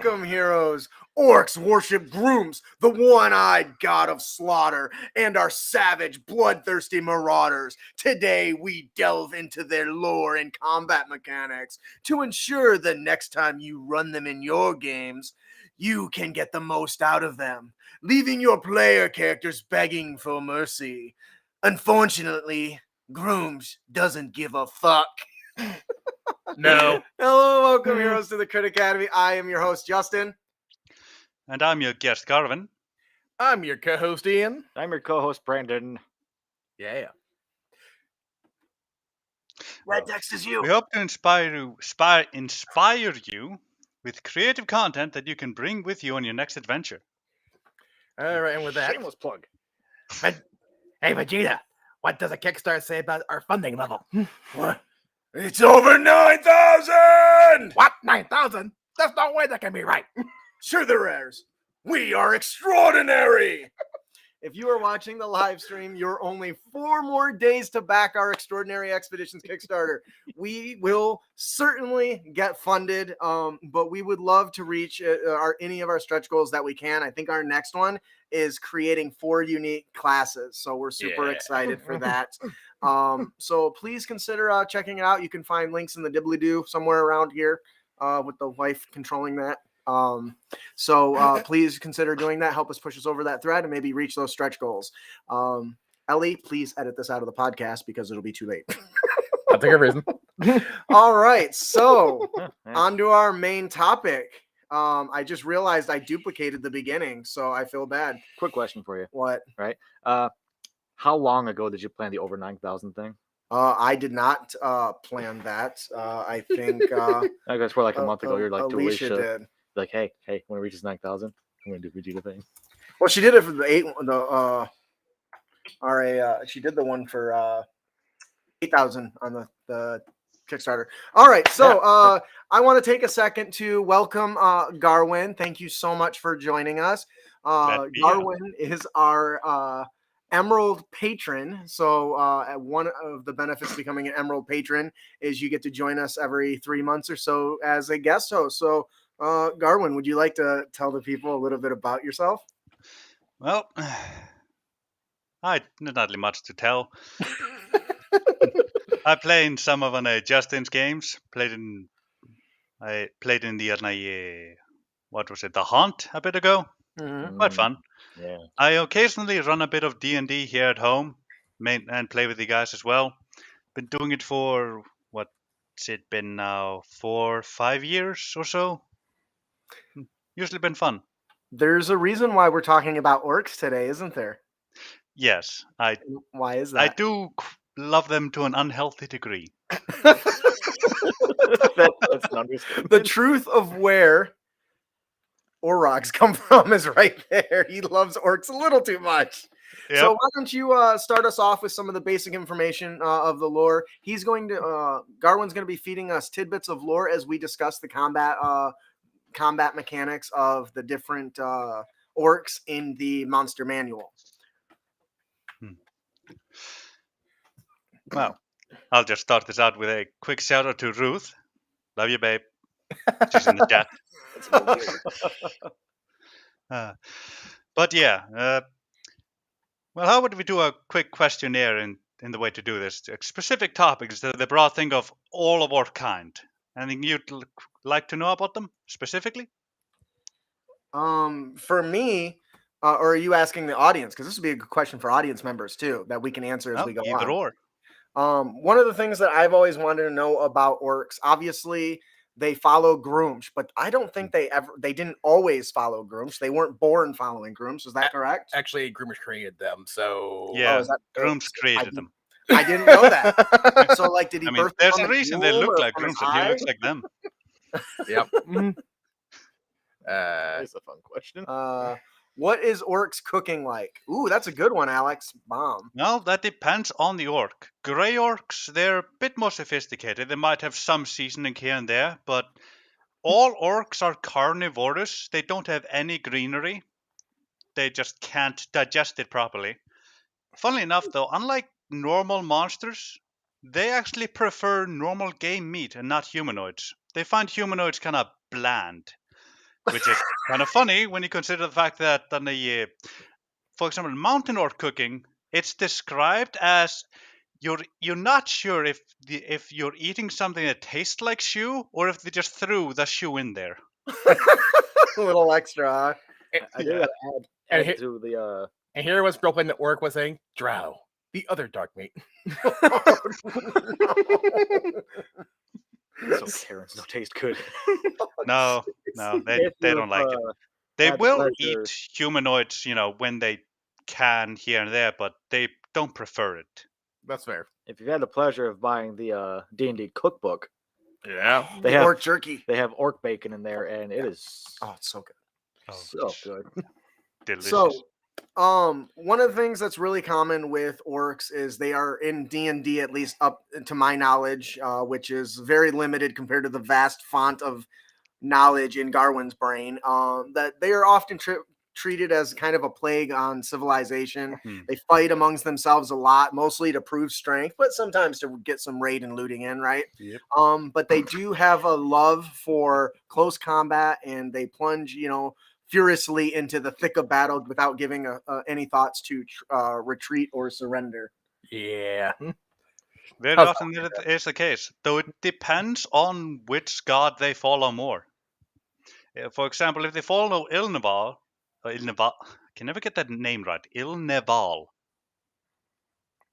Welcome, heroes. Orcs worship GRUUMSH, the one-eyed god of slaughter, and our savage, bloodthirsty marauders. Today, we delve into their lore and combat mechanics to ensure the next time you run them in your games, you can get the most out of them, leaving your player characters begging for mercy. Unfortunately, GRUUMSH doesn't give a fuck. No. Hello, welcome, heroes, to the Crit Academy. I am your host, Justin. And I'm your guest, Garvin. I'm your co-host, Ian. I'm your co-host, Brandon. Yeah. Red text is you. We hope to inspire you with creative content that you can bring with you on your next adventure. All right, and with that, Shameless plug. hey, Vegeta, what does a Kickstarter say about our funding level? What? It's over 9,000! What? 9,000? There's no way that can be right. Sure there is. We are extraordinary. If you are watching the live stream, you're only 4 more days to back our Extraordinary Expeditions Kickstarter. We will certainly get funded, but we would love to reach any of our stretch goals that we can. I think our next one is creating 4 unique classes, so we're super excited for that. So please consider checking it out. You can find links in the dibbly-doo somewhere around here with the wife controlling that. Please consider doing that. Help us push us over that thread and maybe reach those stretch goals. Ellie, please edit this out of the podcast because it'll be too late. That's a good reason. All right, so on to our main topic. I just realized I duplicated the beginning, so I feel bad. Quick question for you. What? Right? How long ago did you plan the over 9,000 thing? I did not plan that. I think I guess for like a month ago, you're like to Alicia Alicia, did. like, hey, when it reaches 9,000, I'm gonna do Vegeta thing. Well, she did it for the she did the one for 8,000 on the Kickstarter. All right, so I want to take a second to welcome Garwin. Thank you so much for joining us. Garwin is our Emerald patron. So one of the benefits of becoming an Emerald patron is you get to join us every 3 months or so as a guest host. So Garwin, would you like to tell the people a little bit about yourself? Well, I not really much to tell. I play in some of Justin's games. I played in the what was it, The Hunt a bit ago. Mm-hmm. Quite fun. Yeah. I occasionally run a bit of D&D here at home, and play with the guys as well. Been doing it for what's it been now, 4 or 5 years or so. Usually been fun. There's a reason why we're talking about orcs today, isn't there? Yes, Why is that? I do love them to an unhealthy degree. That's an understatement. The truth of where Orcs come from is right there. He loves orcs a little too much. Yep. So why don't you start us off with some of the basic information of the lore? He's going to Garwin's going to be feeding us tidbits of lore as we discuss the combat mechanics of the different orcs in the monster manual. Well, I'll just start this out with a quick shout out to Ruth. Love you, babe. She's in the chat. But yeah, well, how would we do a quick questionnaire in the way to do this? Specific topics, the broad thing of all of our kind. Anything you'd like to know about them specifically? For me, or are you asking the audience? Because this would be a good question for audience members too, that we can answer as we go either on. Or. One of the things that I've always wanted to know about orcs, obviously they follow GRUUMSH, but I don't think they didn't always follow GRUUMSH. They weren't born following GRUUMSH. Is that correct? Actually, GRUUMSH created them, so... Yeah, GRUUMSH created them. I didn't know that. So, like, did he birth them? There's a reason they look like GRUUMSH, and he looks like them. Yep. That's a fun question. What is orcs cooking like? Ooh, that's a good one, Alex. Bomb. Well, that depends on the orc. Grey orcs, they're a bit more sophisticated. They might have some seasoning here and there, but all orcs are carnivorous. They don't have any greenery. They just can't digest it properly. Funnily enough, though, unlike normal monsters, they actually prefer normal game meat and not humanoids. They find humanoids kind of bland. which is kind of funny when you consider the fact that for example, mountain orc cooking, it's described as you're not sure if you're eating something that tastes like shoe or if they just threw the shoe in there. A little extra. I do Yeah. gotta And add here- to the And here was Gropin the orc was saying, drow, the other dark meat. so Karens don't taste good. No, they If don't you've, like it. They had the will pleasure- eat humanoids, when they can here and there, but they don't prefer it. That's fair. If you've had the pleasure of buying the D&D cookbook, Yeah. they The have orc jerky. they have orc bacon in there, and it is Oh, it's so good. so good. Delicious. So, one of the things that's really common with orcs is they are in D&D, at least up to my knowledge, which is very limited compared to the vast font of knowledge in Garwin's brain. That they are often treated as kind of a plague on civilization. They fight amongst themselves a lot, mostly to prove strength, but sometimes to get some raid and looting in, right? Yep. But they do have a love for close combat, and they plunge, furiously into the thick of battle without giving any thoughts to retreat or surrender. Yeah. Very Oh, often that is the case, though it depends on which god they follow more. For example, if they follow Ilneval, I can never get that name right. Ilneval.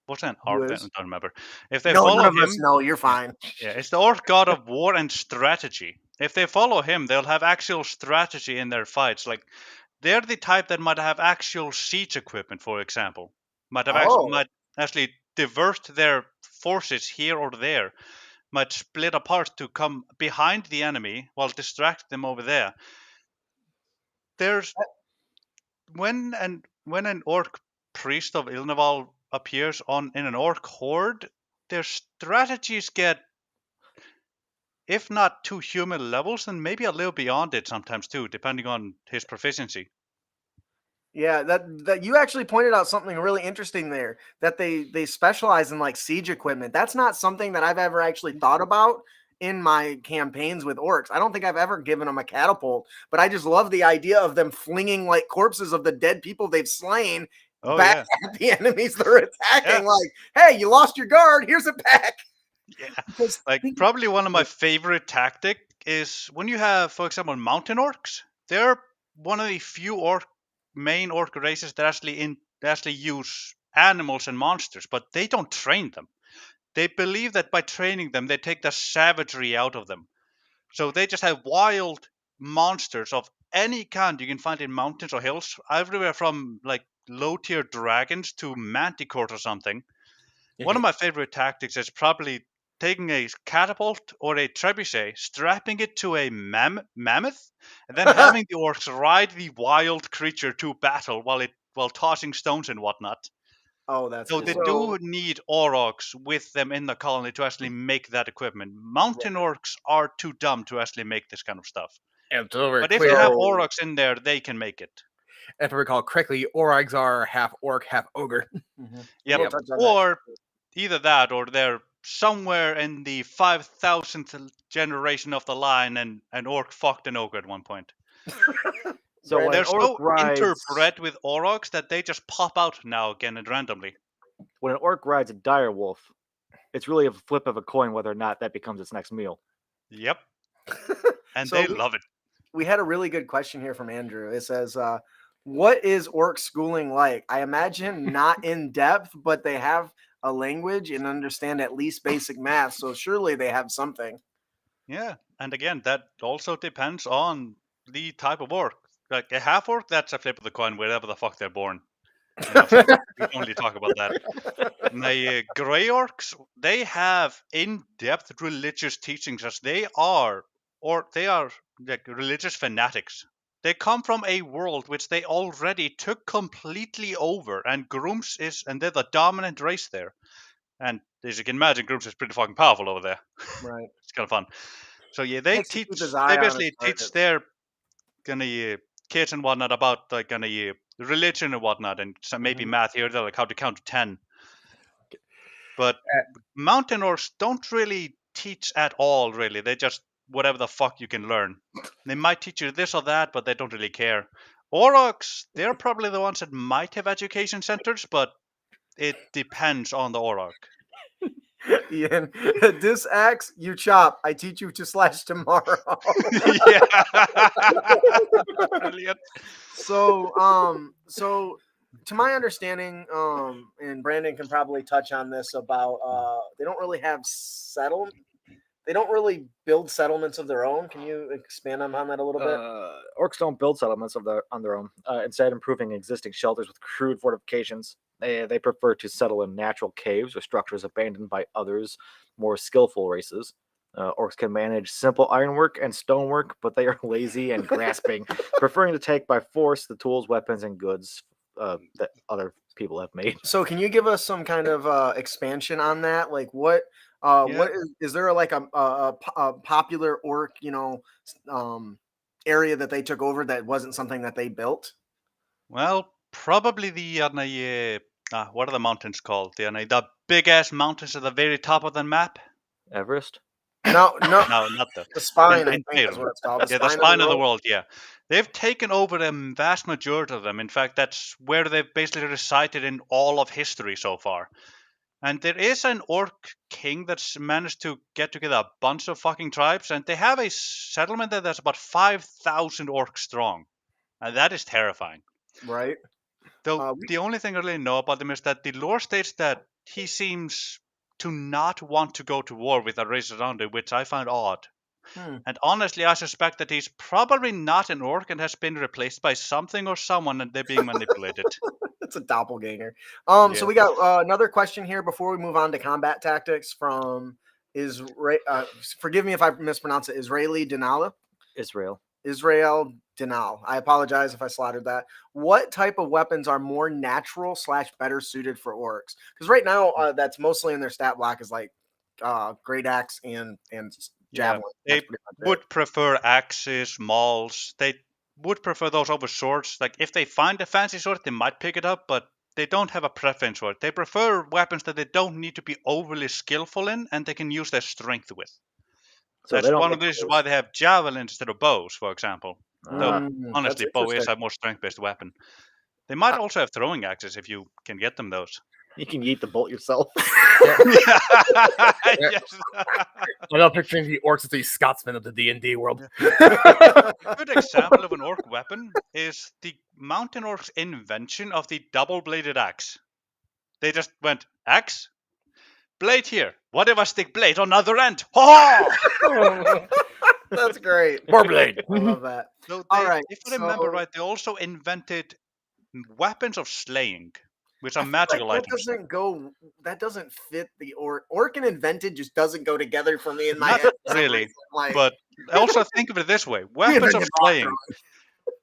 What's that? Who I is? don't remember. If they No, follow none of him, us know. You're fine. yeah, it's the orc god of war and strategy. If they follow him, they'll have actual strategy in their fights. Like they're the type that might have actual siege equipment, for example. Might actually divert their forces here or there. Might split apart to come behind the enemy while distract them over there. There's when an orc priest of Ilneval appears in an orc horde, their strategies get, if not to human levels, then maybe a little beyond it sometimes too, depending on his proficiency. Yeah, that you actually pointed out something really interesting there, that they specialize in like siege equipment. That's not something that I've ever actually thought about in my campaigns with orcs. I don't think I've ever given them a catapult, but I just love the idea of them flinging like corpses of the dead people they've slain back at the enemies they're attacking. Yeah. Like, hey, you lost your guard, here's it back. Yeah. Because Like probably one of my favorite tactic is when you have, for example, mountain orcs. They're one of the few main orc races that actually use animals and monsters, but they don't train them. They believe that by training them, they take the savagery out of them. So they just have wild monsters of any kind you can find in mountains or hills, everywhere from like low-tier dragons to manticores or something. One of my favorite tactics is probably taking a catapult or a trebuchet, strapping it to a mammoth, and then having the orcs ride the wild creature to battle while tossing stones and whatnot. Oh, that's So cool. they do need orcs with them in the colony to actually make that equipment. Mountain orcs are too dumb to actually make this kind of stuff. And to be But if clear, you have orcs in there, they can make it. if I recall correctly, Orcs are half orc, half ogre. Yep. We'll touch on that. Or either that, or they're somewhere in the 5,000th generation of the line, and an orc fucked an ogre at one point. So when They're an so orc rides, interbred with orcs that they just pop out now again and randomly. when an orc rides a dire wolf, it's really a flip of a coin whether or not that becomes its next meal. Yep. And So they love it. we had a really good question here from Andrew. It says, what is orc schooling like? I imagine not in depth, but they have a language and understand at least basic math. So surely they have something. Yeah. And again, that also depends on the type of orc. Like a half orc, that's a flip of the coin wherever the fuck they're born. So we can only talk about that. The grey orcs, they have in-depth religious teachings, as they are like religious fanatics. They come from a world which they already took completely over, and and they're the dominant race there. And as you can imagine, GRUUMSH is pretty fucking powerful over there. Right. It's kind of fun. So yeah, they Makes you keep his they eye on his basically teach targets. their kids and whatnot about like religion and whatnot, and some maybe math here, like how to count to 10. But mountain orcs don't really teach at all. Really, they just whatever the fuck you can learn. They might teach you this or that, but they don't really care. Orcs, they're probably the ones that might have education centers, but it depends on the Orc. Ian, this axe you chop. I teach you to slash tomorrow. Yeah. Brilliant. So to my understanding, and Brandon can probably touch on this about they don't really have they don't really build settlements of their own. Can you expand on that a little bit? Orcs don't build settlements on their own. Instead, improving existing shelters with crude fortifications. They prefer to settle in natural caves or structures abandoned by others, more skillful races. Orcs can manage simple ironwork and stonework, but they are lazy and grasping, preferring to take by force the tools, weapons, and goods that other people have made. So can you give us some kind of expansion on that? Like what is there like a popular orc, area that they took over that wasn't something that they built? Well, probably the what are the mountains called? The big ass mountains at the very top of the map. Everest? No, No, not the spine. in I think is what it's called. the spine of the world. Yeah, they've taken over the vast majority of them. In fact, that's where they've basically resided in all of history so far. And there is an orc king that's managed to get together a bunch of fucking tribes, and they have a settlement that's about 5,000 orcs strong, and that is terrifying. Right. Though the only thing I really know about him is that the lore states that he seems to not want to go to war with the races around him, which I find odd. And honestly, I suspect that he's probably not an orc and has been replaced by something or someone, and they're being manipulated. It's a doppelganger. Yeah. So we got another question here before we move on to combat tactics from forgive me if I mispronounce it. Israeli Denala. Israel Denal. I apologize if I slaughtered that. What type of weapons are more natural / better suited for orcs? Because right now, that's mostly in their stat block is like great axe and javelin. They would prefer axes, mauls. They would prefer those over swords. Like if they find a fancy sword, they might pick it up, but they don't have a preference for it. They prefer weapons that they don't need to be overly skillful in, and they can use their strength with. So that's one of the reasons why they have javelins instead of bows, for example. Though honestly, bow is a more strength-based weapon. They might also have throwing axes if you can get them those. You can yeet the bolt yourself. Yes. I'm not picturing the orcs as the Scotsmen of the D&D world. A good example of an orc weapon is the mountain orcs' invention of the double-bladed axe. They just went, axe? Blade here. What if I stick blade on the other end? Ha! That's great. More blade. I love that. So All right. If you remember right, they also invented weapons of slaying, which are magical items. That doesn't fit the orc. Orc and invented just doesn't go together for me in my Not head. really, but also think of it this way: weapons of slaying.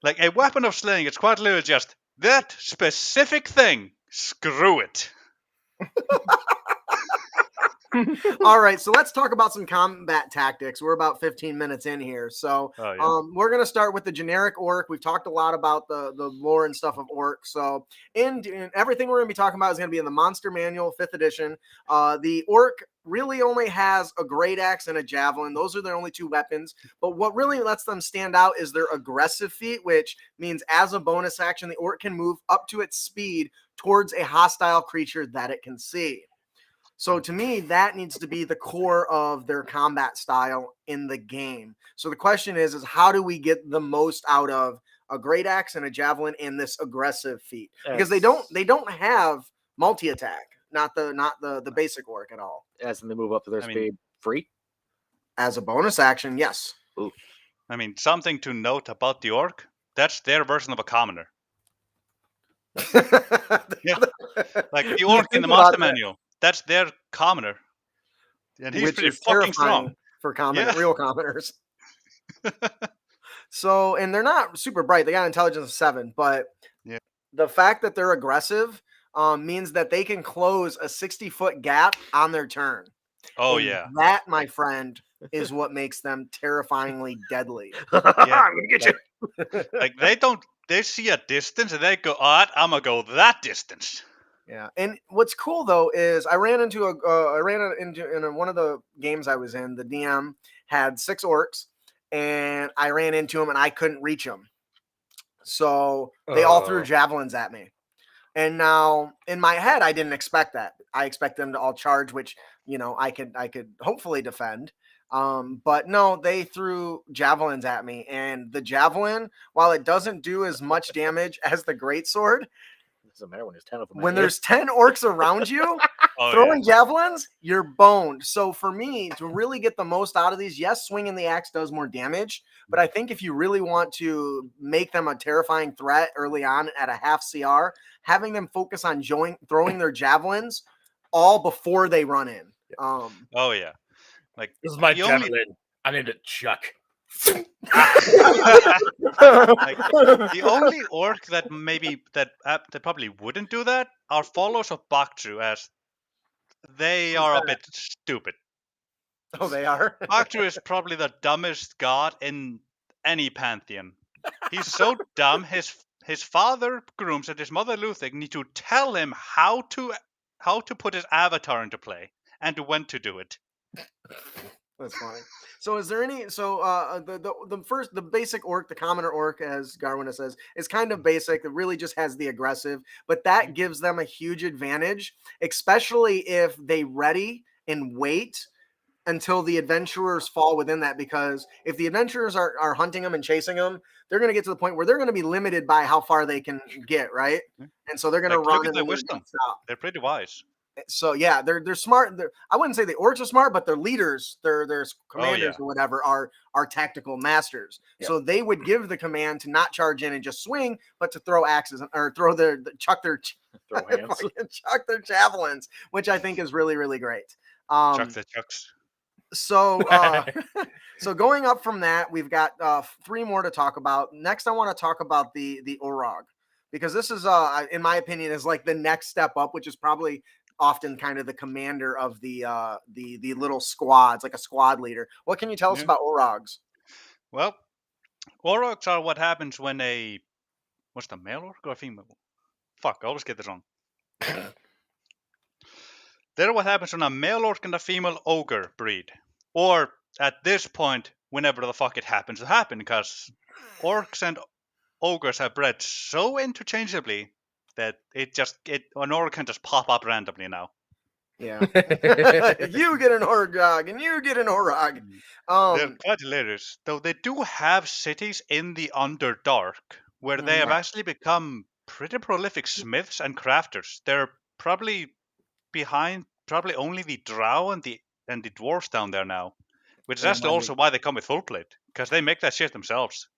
Like a weapon of slaying, it's quite literally just that specific thing. Screw it. All right, so let's talk about some combat tactics. We're about 15 minutes in here. So we're going to start with the generic orc. We've talked a lot about the lore and stuff of orc. So in everything we're going to be talking about is going to be in the Monster Manual, 5th edition. The orc really only has a great axe and a javelin. Those are their only two weapons. But what really lets them stand out is their aggressive feat, which means as a bonus action, the orc can move up to its speed towards a hostile creature that it can see. So to me, that needs to be the core of their combat style in the game. So the question is how do we get the most out of a great axe and a javelin and this aggressive feat? Because they don't have multi-attack, not the basic orc at all. As they move up to their speed, free? As a bonus action, yes. Ooh. I mean, something to note about the orc, that's their version of a commoner. Yeah. Like the orc in the Monster Manual. That's their commoner. And he's pretty fucking strong. For real commoners. So, and they're not super bright. They got intelligence of 7, but the fact that they're aggressive means that they can close a 60-foot gap on their turn. Oh, and yeah. That, my friend, is what makes them terrifyingly deadly. I'm going to get you. Like, they see a distance and they go, I'm going to go that distance. Yeah, and what's cool though is I ran into one of the games I was in. The DM had 6 orcs, and I ran into them and I couldn't reach them. So they all threw javelins at me. And now in my head, I didn't expect that. I expect them to all charge, which, you know, I could hopefully defend. But no, they threw javelins at me, and the javelin, while it doesn't do as much damage as the greatsword, It doesn't matter when there's 10 of them. when there's 10 orcs around you, throwing javelins, you're boned. So for me, to really get the most out of these, yes, swinging the axe does more damage, but I think if you really want to make them a terrifying threat early on at a half CR, having them focus on throwing their javelins all before they run in. Like, This is my the only- javelin. I need it, Chuck. like, the only orc that probably wouldn't do that are followers of Baktru, as they are a bit stupid. Oh, they are? Baktru is probably the dumbest god in any pantheon. He's so dumb. His father GRUUMSH and his mother Luthig need to tell him how to put his avatar into play and when to do it. That's funny. So is there any, the basic orc, the commoner orc, as Garwin says, is kind of basic. It really just has the aggressive, but that gives them a huge advantage, especially if they ready and wait until the adventurers fall within that, because if the adventurers are hunting them and chasing them, they're going to get to the point where they're going to be limited by how far they can get, right? And so they're going to run. Look at their wisdom. They're pretty wise. So yeah, they're smart. I wouldn't say the orcs are smart, but their leaders, their commanders or whatever are tactical masters. Yeah. So they would give the command to not charge in and just swing, but to throw axes or chuck their javelins, which I think is really, really great. Chuck the chucks. So so going up from that, we've got 3 more to talk about. Next, I want to talk about the Orog, because this is in my opinion is like the next step up, which is probably often kind of the commander of the little squads, like a squad leader. What can you tell us about Orogs? Well, Orcs are what happens when what's the male orc or a female? Fuck, I always get this wrong. They're what happens when a male orc and a female ogre breed. Or at this point, whenever the fuck it happens to happen, because orcs and ogres have bred so interchangeably that an orc can just pop up randomly now. Yeah. You get an Orog and you get an Orog. They're quite hilarious. Though they do have cities in the Underdark where they have actually become pretty prolific smiths and crafters. They're probably behind only the drow and the dwarves down there now. Which is actually also why they come with full plate. Because they make that shit themselves.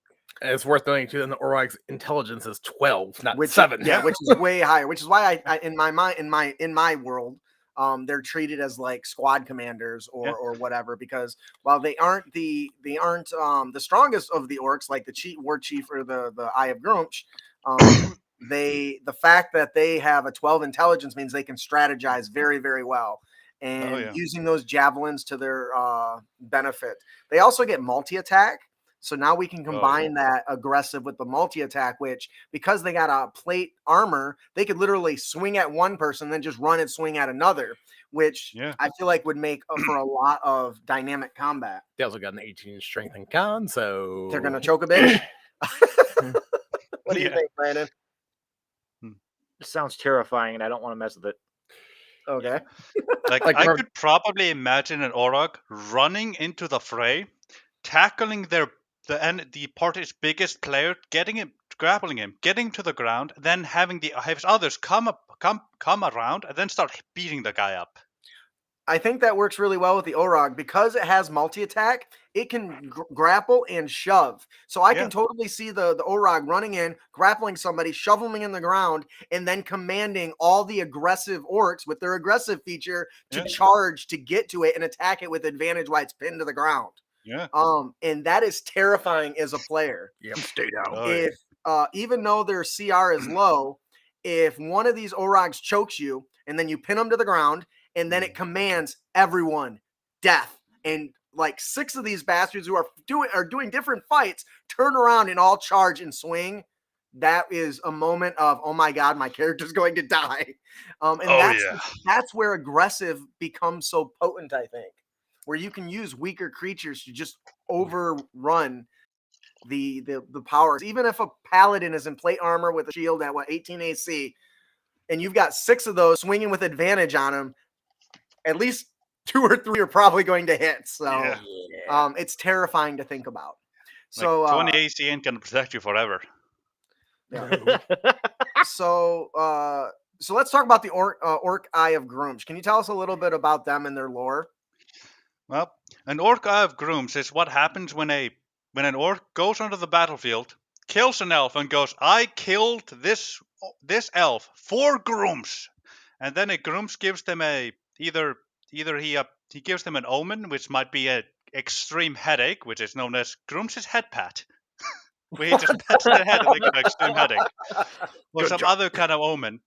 And it's worth noting too that the Orog's intelligence is 12, not which 7. Yeah, which is way higher. Which is why I in my world, they're treated as like squad commanders or whatever, because while they aren't the strongest of the orcs, like the war chief or the Eye of GRUUMSH, the fact that they have a 12 intelligence means they can strategize very, very well. And using those javelins to their benefit. They also get multi-attack. So now we can combine that aggressive with the multi-attack, which, because they got a plate armor, they could literally swing at one person, then just run and swing at another, which I feel like would make for a lot of dynamic combat. They also got an 18 strength and con, so they're going to choke a bitch. What do you think, Brandon? It sounds terrifying, and I don't want to mess with it. Okay. Like I could probably imagine an Orog running into the fray, tackling the party's biggest player, grappling him, getting to the ground, then having his others come around and then start beating the guy up. I think that works really well with the Orog because it has multi-attack. It can grapple and shove. So I can totally see the Orog running in, grappling somebody, shoveling them in the ground, and then commanding all the aggressive orcs with their aggressive feature to charge to get to it and attack it with advantage while it's pinned to the ground. Yeah. And that is terrifying as a player. Yep, stay down. If even though their CR is low, if one of these Orogs chokes you and then you pin them to the ground, and then it commands everyone death, and like 6 of these bastards who are doing different fights turn around and all charge and swing. That is a moment of, oh my god, my character's going to die. And that's where aggressive becomes so potent, I think. where you can use weaker creatures to just overrun the powers. Even if a paladin is in plate armor with a shield at 18 AC, and you've got 6 of those swinging with advantage on them, at least 2 or 3 are probably going to hit. So Yeah. it's terrifying to think about. Like So 20 AC ain't gonna protect you forever. so let's talk about the Orc Eye of GRUUMSH. Can you tell us a little bit about them and their lore? Well, an Orc Eye of GRUUMSH is what happens when an orc goes onto the battlefield, kills an elf, and goes, "I killed this elf for GRUUMSH," and then a GRUUMSH gives them either he gives them an omen, which might be an extreme headache, which is known as GRUUMSH's head pat, where he just pats their head and they get an extreme headache, or some other kind of omen,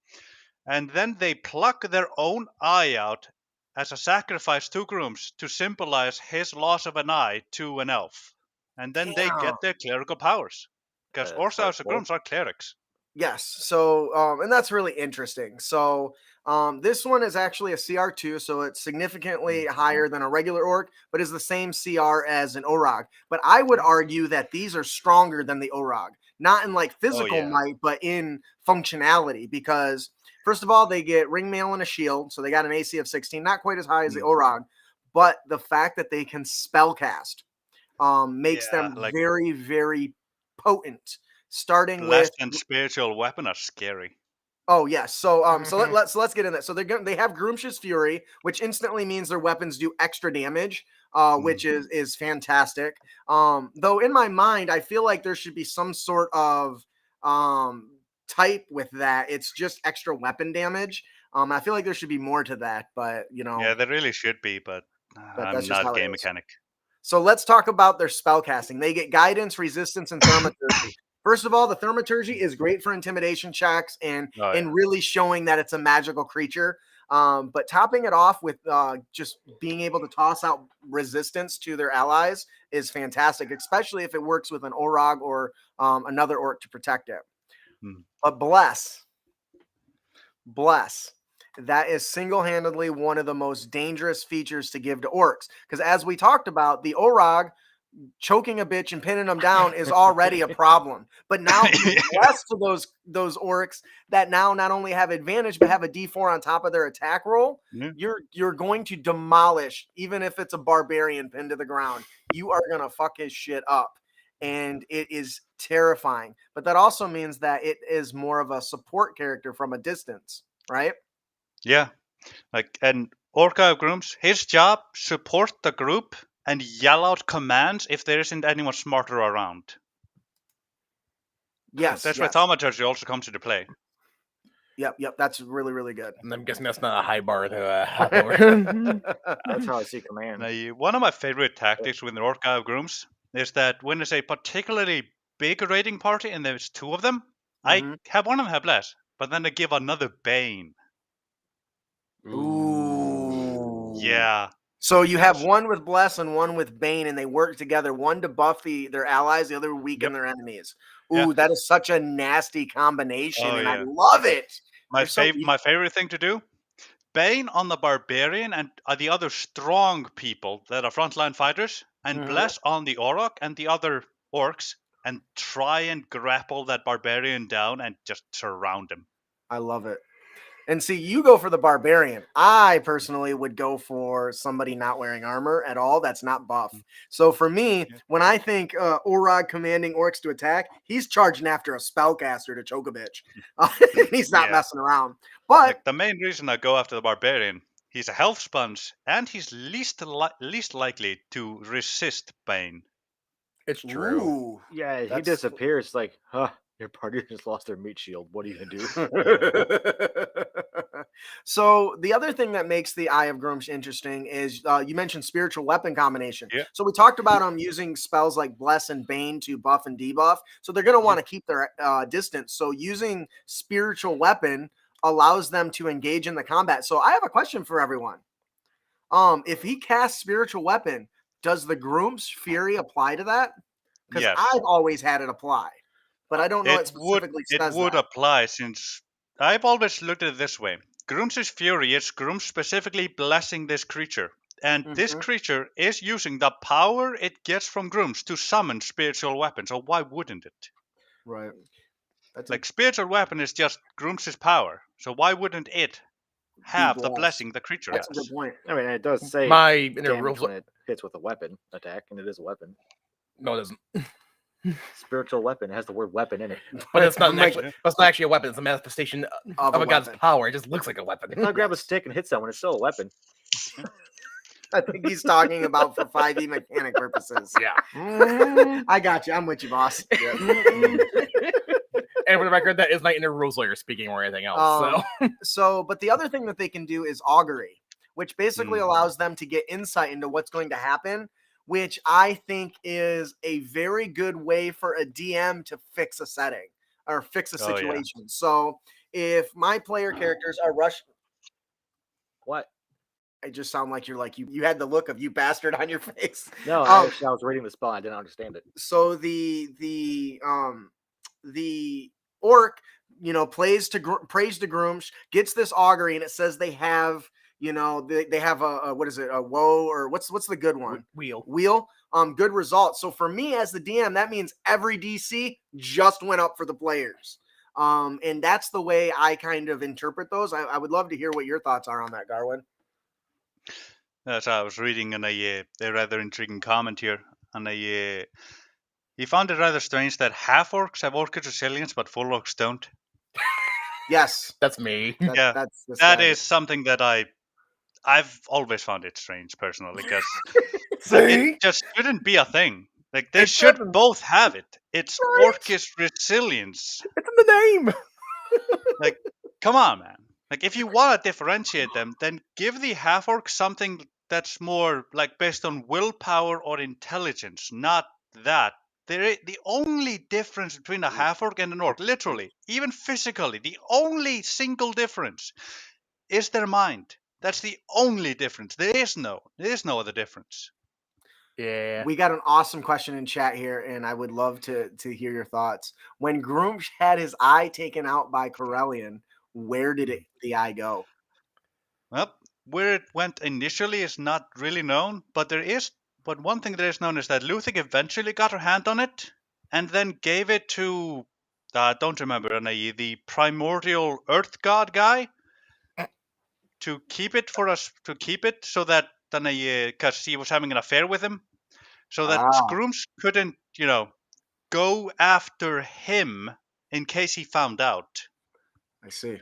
and then they pluck their own eye out as a sacrifice to GRUUMSH to symbolize his loss of an eye to an elf. And then they get their clerical powers. Because Orcs of GRUUMSH are clerics. Yes. So, and that's really interesting. So, this one is actually a CR2, so it's significantly higher than a regular orc, but is the same CR as an Orog. But I would argue that these are stronger than the Orog, not in like physical might, but in functionality. Because first of all, they get ring mail and a shield, so they got an AC of 16, not quite as high as the Orog, but the fact that they can spellcast makes them very, very potent. Starting less with than spiritual weapon are scary. Oh yes, so let's get in that. So they have GRUUMSH's Fury, which instantly means their weapons do extra damage, which is fantastic. Though in my mind, I feel like there should be some sort of type with that. It's just extra weapon damage. I feel like there should be more to that, but Yeah, there really should be, but I'm not a game mechanic. So let's talk about their spellcasting. They get guidance, resistance, and thaumaturgy. First of all, the thaumaturgy is great for intimidation checks and really showing that it's a magical creature. But topping it off with just being able to toss out resistance to their allies is fantastic, especially if it works with an Orog or another orc to protect it. But bless, that is single-handedly one of the most dangerous features to give to orcs. Because as we talked about, the Orog choking a bitch and pinning them down is already a problem. But now bless to those orcs that now not only have advantage but have a D4 on top of their attack roll, you're going to demolish, even if it's a barbarian pinned to the ground. You are gonna fuck his shit up. And it is terrifying. But that also means that it is more of a support character from a distance, right? Yeah. Like an Orc of GRUUMSH, his job, support the group and yell out commands if there isn't anyone smarter around. Yes. That's where thaumaturgy also comes into play. Yep. That's really, really good. And I'm guessing that's not a high bar to hop over. That's how I see command. Now, one of my favorite tactics with the Orc of GRUUMSH is that when there's a particularly big raiding party and there's 2 of them, I have one of them have less, but then I give another Bane. Ooh. Yeah. So you have one with Bless and one with Bane, and they work together. One to buff their allies, the other weaken their enemies. Ooh, that is such a nasty combination, and I love it. My favorite thing to do: Bane on the barbarian and the other strong people that are frontline fighters, and Bless on the Orc and the other orcs, and try and grapple that barbarian down and just surround him. I love it. And see, you go for the barbarian. I personally would go for somebody not wearing armor at all that's not buff. So for me, when I think Orog commanding orcs to attack, he's charging after a spellcaster to choke a bitch. He's not messing around. But like, the main reason I go after the barbarian, he's a health sponge, and he's least likely to resist Bane. It's true. Ooh, yeah, he disappears like, your party just lost their meat shield. What are you going to do? So the other thing that makes the Eye of GRUUMSH interesting is you mentioned spiritual weapon combination. Yeah. So we talked about using spells like Bless and Bane to buff and debuff. So they're going to want to keep their distance. So using spiritual weapon allows them to engage in the combat. So I have a question for everyone. If he casts spiritual weapon, does the GRUUMSH Fury apply to that? Because I've always had it apply. But I don't know it specifically says it would apply, since I've always looked at it this way. GRUUMSH's Fury is GRUUMSH specifically blessing this creature. And this creature is using the power it gets from GRUUMSH to summon spiritual weapons. So why wouldn't it? Right. That's Like, spiritual weapon is just GRUUMSH's power. So why wouldn't it have the blessed. blessing the creature That's has? a good point. I mean, it does say My inner damage rules. when it hits with a weapon attack, and it is a weapon. No, it doesn't. Spiritual weapon. It has the word weapon in it. But it's not I'm like, actually. But it's not actually a weapon. It's a manifestation Of of a a god's weapon. power. It just looks like a weapon. If I grab a stick and hit someone, it's still a weapon. I think he's talking about for 5e mechanic purposes. Yeah. I got you. I'm with you, boss. And for the record, that is not inner rules lawyer speaking or anything else. So, but the other thing that they can do is augury, which basically allows them to get insight into what's going to happen, which I think is a very good way for a DM to fix a setting or fix a Oh, yeah. situation. So if my player characters are rush, What? I just sound like you had the look of you bastard on your face. No, I was reading the spell. I didn't understand it. So the orc, prays to GRUUMSH, gets this augury, and it says they have, they have a what is it, a woe, or what's the good one? Wheel. Good result. So for me as the DM, that means every DC just went up for the players. And that's the way I kind of interpret those. I would love to hear what your thoughts are on that, Garwin. So I was reading a rather intriguing comment here, and he found it rather strange that half orcs have orcish resilience, but full orcs don't. Yes, that's me. That is something that I've always found it strange personally, because it just shouldn't be a thing. Like, they should both have it. It's orcish resilience. It's in the name. Like, come on, man. Like, if you want to differentiate them, then give the half orc something that's more like based on willpower or intelligence, not that. The only difference between a half orc and an orc, literally, even physically, the only single difference is their mind. That's the only difference. There is no other difference. Yeah. We got an awesome question in chat here, and I would love to hear your thoughts. When GRUUMSH had his eye taken out by Corellian, where did the eye go? Well, where it went initially is not really known, but one thing that is known is that Luthig eventually got her hand on it, and then gave it to, I don't remember, the primordial earth god guy, to keep it so that because he was having an affair with him, so that GRUUMSH couldn't, go after him in case he found out. I see.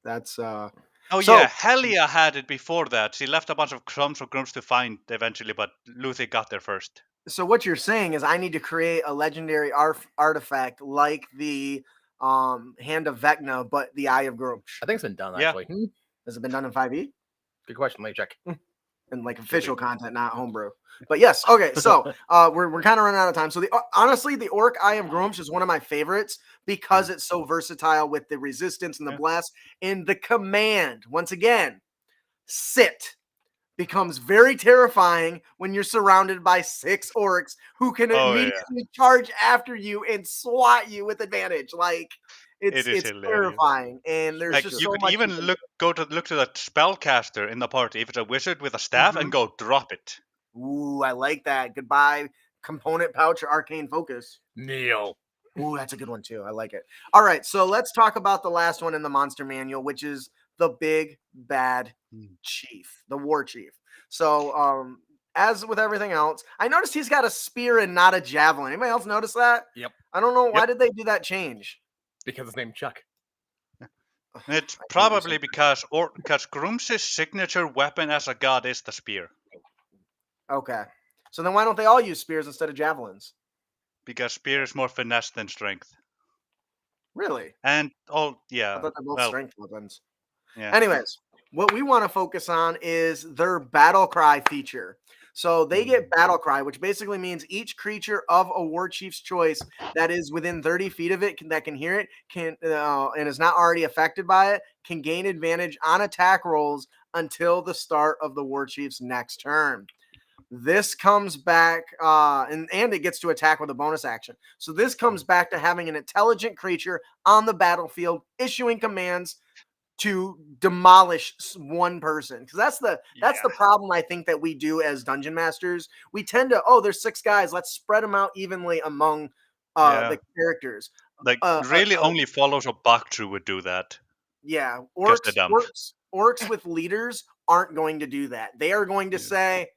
That's Helia had it before that. She left a bunch of crumbs for GRUUMSH to find eventually, but Luthig got there first. So what you're saying is I need to create a legendary artifact like the Hand of Vecna, but the Eye of GRUUMSH. I think it's been done, actually. Has it been done in 5e? Good question. Let me check. And like official content, not homebrew. But yes, okay. So we're kind of running out of time. So honestly, the Orc Eye of GRUUMSH is one of my favorites because it's so versatile with the resistance and the bless and the command. Once again, sit becomes very terrifying when you're surrounded by 6 orcs who can immediately charge after you and swat you with advantage. Like, it's terrifying, and there's like, just you so could much even look to the spellcaster in the party if it's a wizard with a staff and go drop it. Ooh, I like that. Goodbye, component pouch or arcane focus. Kneel. Ooh, that's a good one too. I like it. All right, so let's talk about the last one in the monster manual, which is the big bad chief, the war chief. So, as with everything else, I noticed he's got a spear and not a javelin. Anybody else notice that? Yep. I don't know why did they do that change. Because his name's Chuck. It's probably because GRUUMSH's signature weapon as a god is the spear. Okay. So then why don't they all use spears instead of javelins? Because spear is more finesse than strength. Really? And I thought they're both strength weapons. Yeah. Anyways, what we want to focus on is their battle cry feature. So they get battle cry, which basically means each creature of a war chief's choice that is within 30 feet of it that can hear it and is not already affected by it can gain advantage on attack rolls until the start of the war chief's next turn. This comes back and it gets to attack with a bonus action. So this comes back to having an intelligent creature on the battlefield issuing commands to demolish one person, because that's the Yeah. problem I think that we do as dungeon masters. We tend to, there's 6 guys, let's spread them out evenly among the characters. Like really only follows or Bactru would do that. Yeah, Because they're dumb. orcs with leaders aren't going to do that. They are going to say,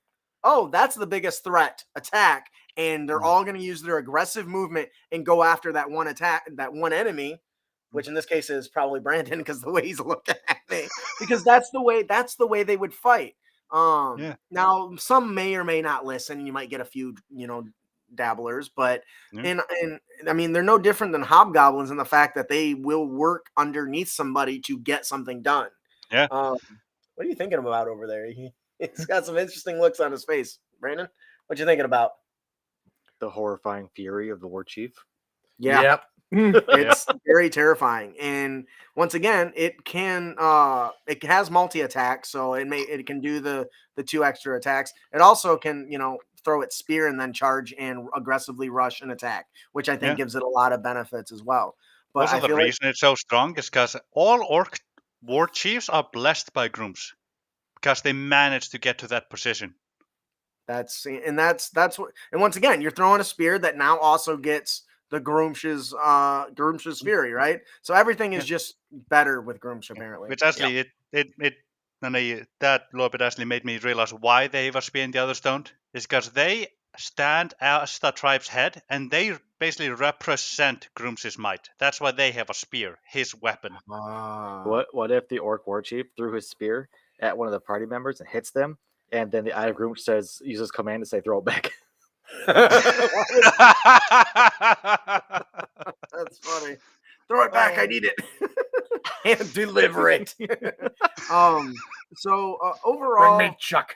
"Oh, that's the biggest threat. Attack!" And they're all going to use their aggressive movement and go after that one attack, that one enemy, which in this case is probably Brandon, because the way he's looking at me, because that's the way they would fight. Now some may or may not listen. You might get a few, dabblers, but and I mean, they're no different than hobgoblins in the fact that they will work underneath somebody to get something done. Yeah. What are you thinking about over there? He's got some interesting looks on his face. Brandon, what you thinking about? The horrifying fury of the war chief. Yeah. Yep. It's very terrifying, and once again, it has multi-attack, so it can do the 2 extra attacks. It also can throw its spear and then charge and aggressively rush and attack, which I think gives it a lot of benefits as well. But Also, the reason it's so strong is because all orc war chiefs are blessed by GRUUMSH because they managed to get to that position. That's what, and once again, you're throwing a spear that now also gets the GRUUMSH's fury, right? So everything is just better with GRUUMSH, apparently. Which actually, that little bit actually made me realize why they have a spear and the others don't. Is because they stand as the tribe's head, and they basically represent GRUUMSH's might. That's why they have a spear, his weapon. What if the orc war chief threw his spear at one of the party members and hits them, and then the Eye of GRUUMSH uses command to say throw it back? That's funny. Throw it back. I need it. And deliver it. So overall, Bring me Chuck.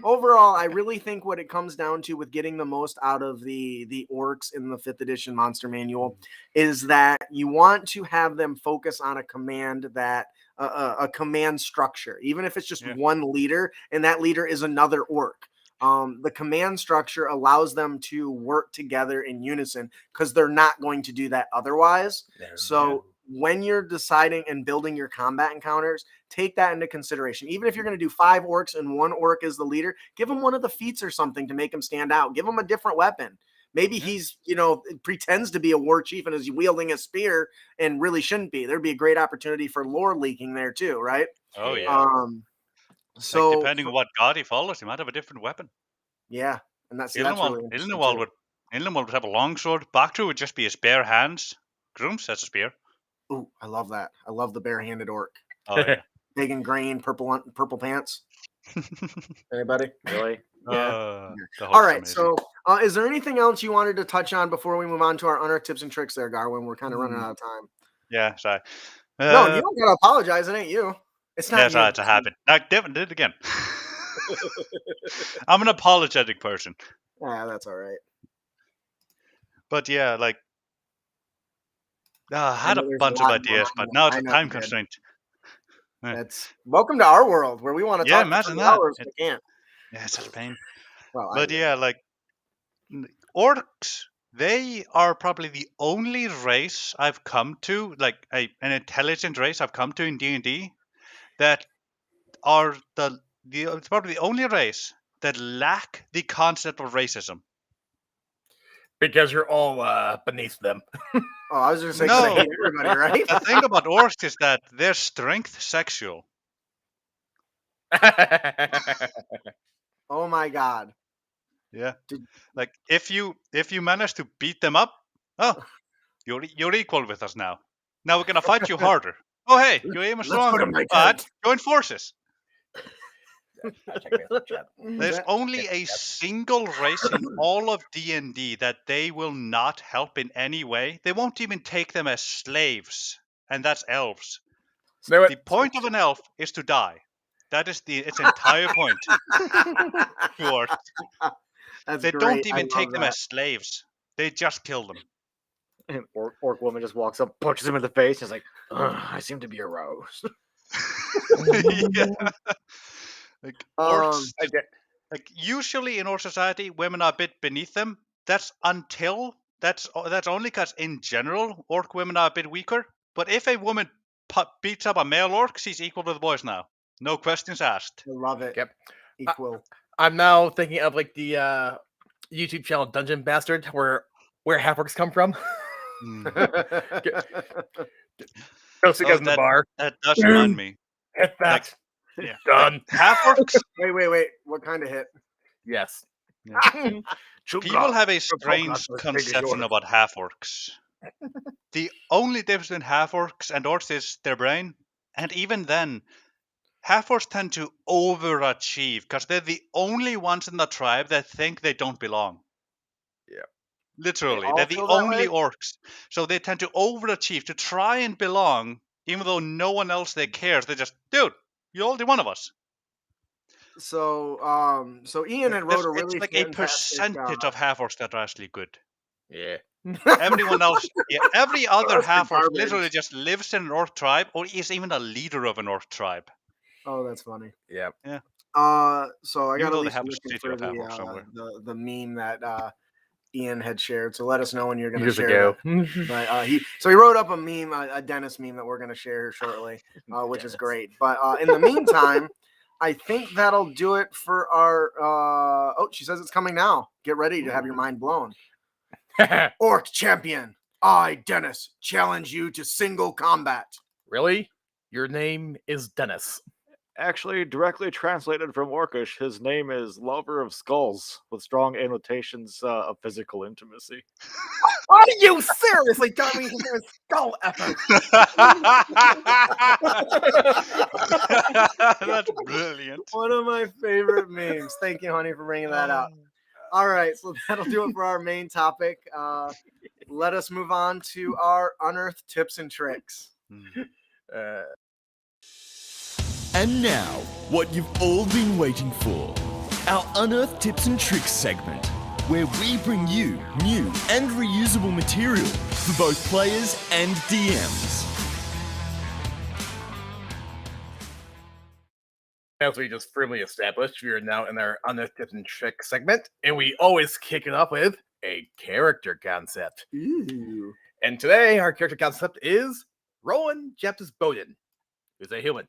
overall, I really think what it comes down to with getting the most out of the orcs in the 5th edition monster manual is that you want to have them focus on a command that a command structure, even if it's just one leader, and that leader is another orc. The command structure allows them to work together in unison because they're not going to do that otherwise. When you're deciding and building your combat encounters, take that into consideration. Even if you're going to do 5 orcs and 1 orc is the leader, give them one of the feats or something to make him stand out. Give him a different weapon. Maybe he's, pretends to be a war chief and is wielding a spear and really shouldn't be. There'd be a great opportunity for lore leaking there too, right? Oh yeah. So depending on what god he follows, he might have a different weapon. Yeah, and that's really Ilnwald would have a longsword. Bactru would just be his bare hands. GRUUMSH has a spear. Ooh, I love that. I love the bare-handed orc. Oh yeah. Big and green, purple pants. Anybody? Really? Yeah. All right. So, is there anything else you wanted to touch on before we move on to our tips and tricks there, Garwin? We're kind of running out of time. Yeah, sorry. No, you don't gotta apologize. It ain't you. It's not. It's a habit. I did it again. I'm an apologetic person. Yeah, that's all right. But yeah, I had a bunch of ideas, but now it's a time constraint. That's welcome to our world where we want to talk imagine for that. hours. We can't. Yeah, it's such a pain. Well, but orcs, they are probably the only race I've come to, an intelligent race I've come to in D&D, that are it's probably the only race that lack the concept of racism. Because you're all beneath them. Oh, I was just saying, No. hate everybody, right? The thing about orcs is that they're strength sexual. Oh my god. Yeah. If you manage to beat them up, you're equal with us now. Now we're gonna fight you harder. Oh hey, you aim stronger, but join forces. There's only a single race in all of D&D that they will not help in any way. They won't even take them as slaves, and that's elves. The point of an elf is to die. That is its entire point. They don't even take them as slaves. They just kill them. And orc woman just walks up, punches him in the face, and is like, I seem to be aroused. Yeah. Orcs, usually in our society, women are a bit beneath them. That's only because in general, orc women are a bit weaker. But if a woman beats up a male orc, he's equal to the boys now. No questions asked. I love it. Yep. Equal. I'm now thinking of like the YouTube channel Dungeon Bastard, where half-orcs come from. Go see guys in the bar. That does remind me. Hit that. Yeah. Done. Half-orcs, wait. What kind of hit? Yes. people have a strange conception about half-orcs. The only difference between half-orcs and orcs is their brain. And even then, half-orcs tend to overachieve because they're the only ones in the tribe that think they don't belong. Yeah. Literally. all They're the feel that only way? orcs. So they tend to overachieve to try and belong, even though no one else they cares. They just, dude, you're only one of us. So Ian had wrote a really it's like fantastic, a percentage of half-orcs that are actually good. Yeah. Everyone else, every other That's half-orc garbage. literally just lives in an orc tribe or is even a leader of an orc tribe. Oh, that's funny. Yeah. So I You got know at they least have a looking statue for of half-orc somewhere. the meme that Ian had shared. So let us know when you're going to Years share ago. that. But he wrote up a meme, a Dennis meme that we're going to share here shortly, which is great. But in the meantime, I think that'll do it for our. She says it's coming now. Get ready to have your mind blown. Orc champion, I, Dennis, challenge you to single combat. Really? Your name is Dennis. Actually, directly translated from Orcish, his name is Lover of Skulls, with strong annotations of physical intimacy. Are you seriously telling me his name is Skull Effer? That's brilliant. One of my favorite memes. Thank you, honey, for bringing that up. All right, so that'll do it for our main topic. Let us move on to our unearthed tips and tricks. And now, what you've all been waiting for. Our Unearthed Tips and Tricks segment, where we bring you new and reusable material for both players and DMs. As we just firmly established, we are now in our Unearthed Tips and Tricks segment, and we always kick it off with a character concept. Ooh. And today, our character concept is Rowan Japtis Bowden, who's a human.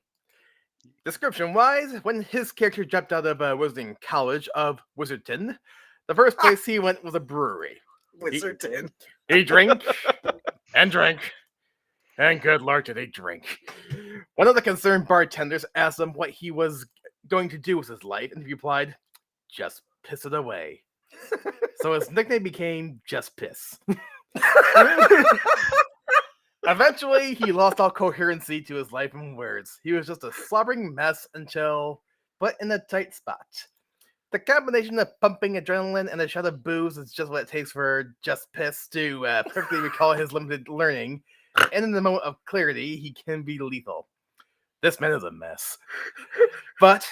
Description-wise, when his character dropped out of Wizarding College of Wizardton, the first place he went was a brewery. Wizardton. He drank and drank, and good lord did he drink. One of the concerned bartenders asked him what he was going to do with his life, and he replied, "Just piss it away." So his nickname became Just Piss. Eventually, he lost all coherency to his life and words. He was just a slobbering mess until put in a tight spot. The combination of pumping adrenaline and a shot of booze is just what it takes for Just Piss to perfectly recall his limited learning, and in the moment of clarity, he can be lethal. This man is a mess. But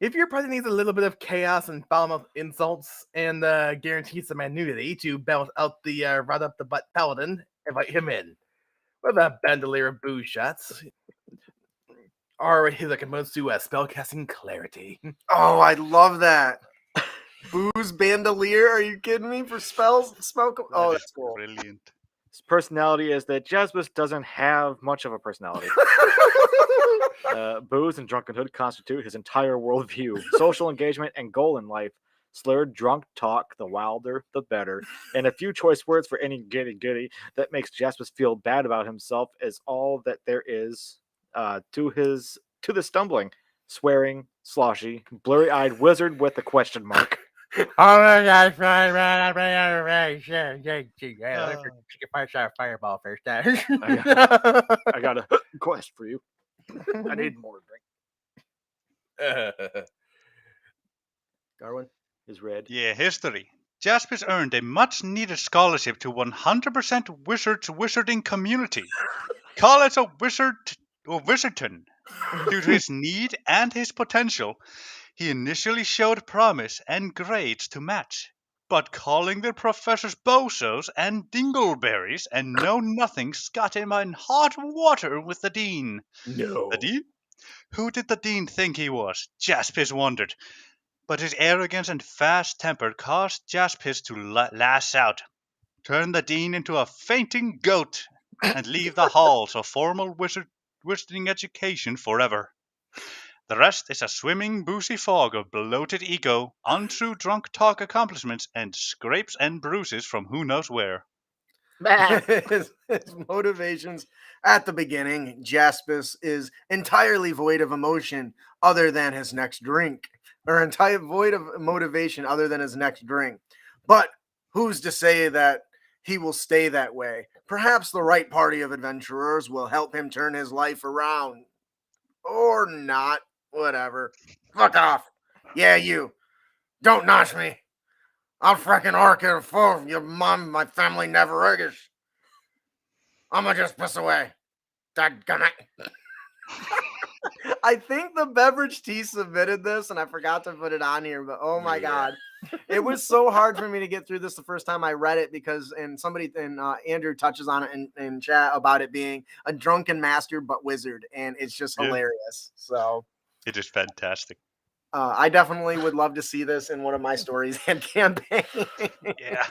if your party needs a little bit of chaos and foul-mouthed insults and guarantees some nudity to balance out the right-up-the-butt paladin, invite him in. With a bandolier of booze shots, or his components to spellcasting clarity. Oh, I love that. Booze bandolier? Are you kidding me? For spells? Oh, that's cool. Brilliant. His personality is that Jasmus doesn't have much of a personality. Booze and drunkenhood constitute his entire worldview, social engagement, and goal in life. Slurred drunk talk, the wilder, the better, and a few choice words for any goody that makes Jasmus feel bad about himself is all that there is to the stumbling, swearing, sloshy, blurry-eyed wizard with a question mark. Fireball first. I got a quest for you. I need more drink. Darwin? Is red. Yeah, history. Jaspis earned a much-needed scholarship to 100% Wizards Wizarding Community, College of Wizardton. Due to his need and his potential, he initially showed promise and grades to match, but calling the professors bozos and dingleberries and know-nothings got him in hot water with the dean. No. The dean? Who did the dean think he was? Jaspis wondered. But his arrogance and fast temper caused Jaspis to lash out, turn the dean into a fainting goat, and leave the halls of formal wasting education forever. The rest is a swimming, boozy fog of bloated ego, untrue drunk talk accomplishments, and scrapes and bruises from who knows where. his motivations at the beginning, Jaspis is entirely void of emotion other than his next drink, or entire void of motivation other than his next drink. But who's to say that he will stay that way? Perhaps the right party of adventurers will help him turn his life around. Or not. Whatever. Fuck off. Yeah, you. Don't nosh me. I'll frickin' orc it for your mom, my family never urgish. I'ma just piss away. Dadgummit. I think the beverage tea submitted this, and I forgot to put it on here, but oh my god. It was so hard for me to get through this the first time I read it because, and somebody, and Andrew touches on it in chat about it being a drunken master but wizard, and it's just hilarious. So it is fantastic. I definitely would love to see this in one of my stories and campaigns. Yeah.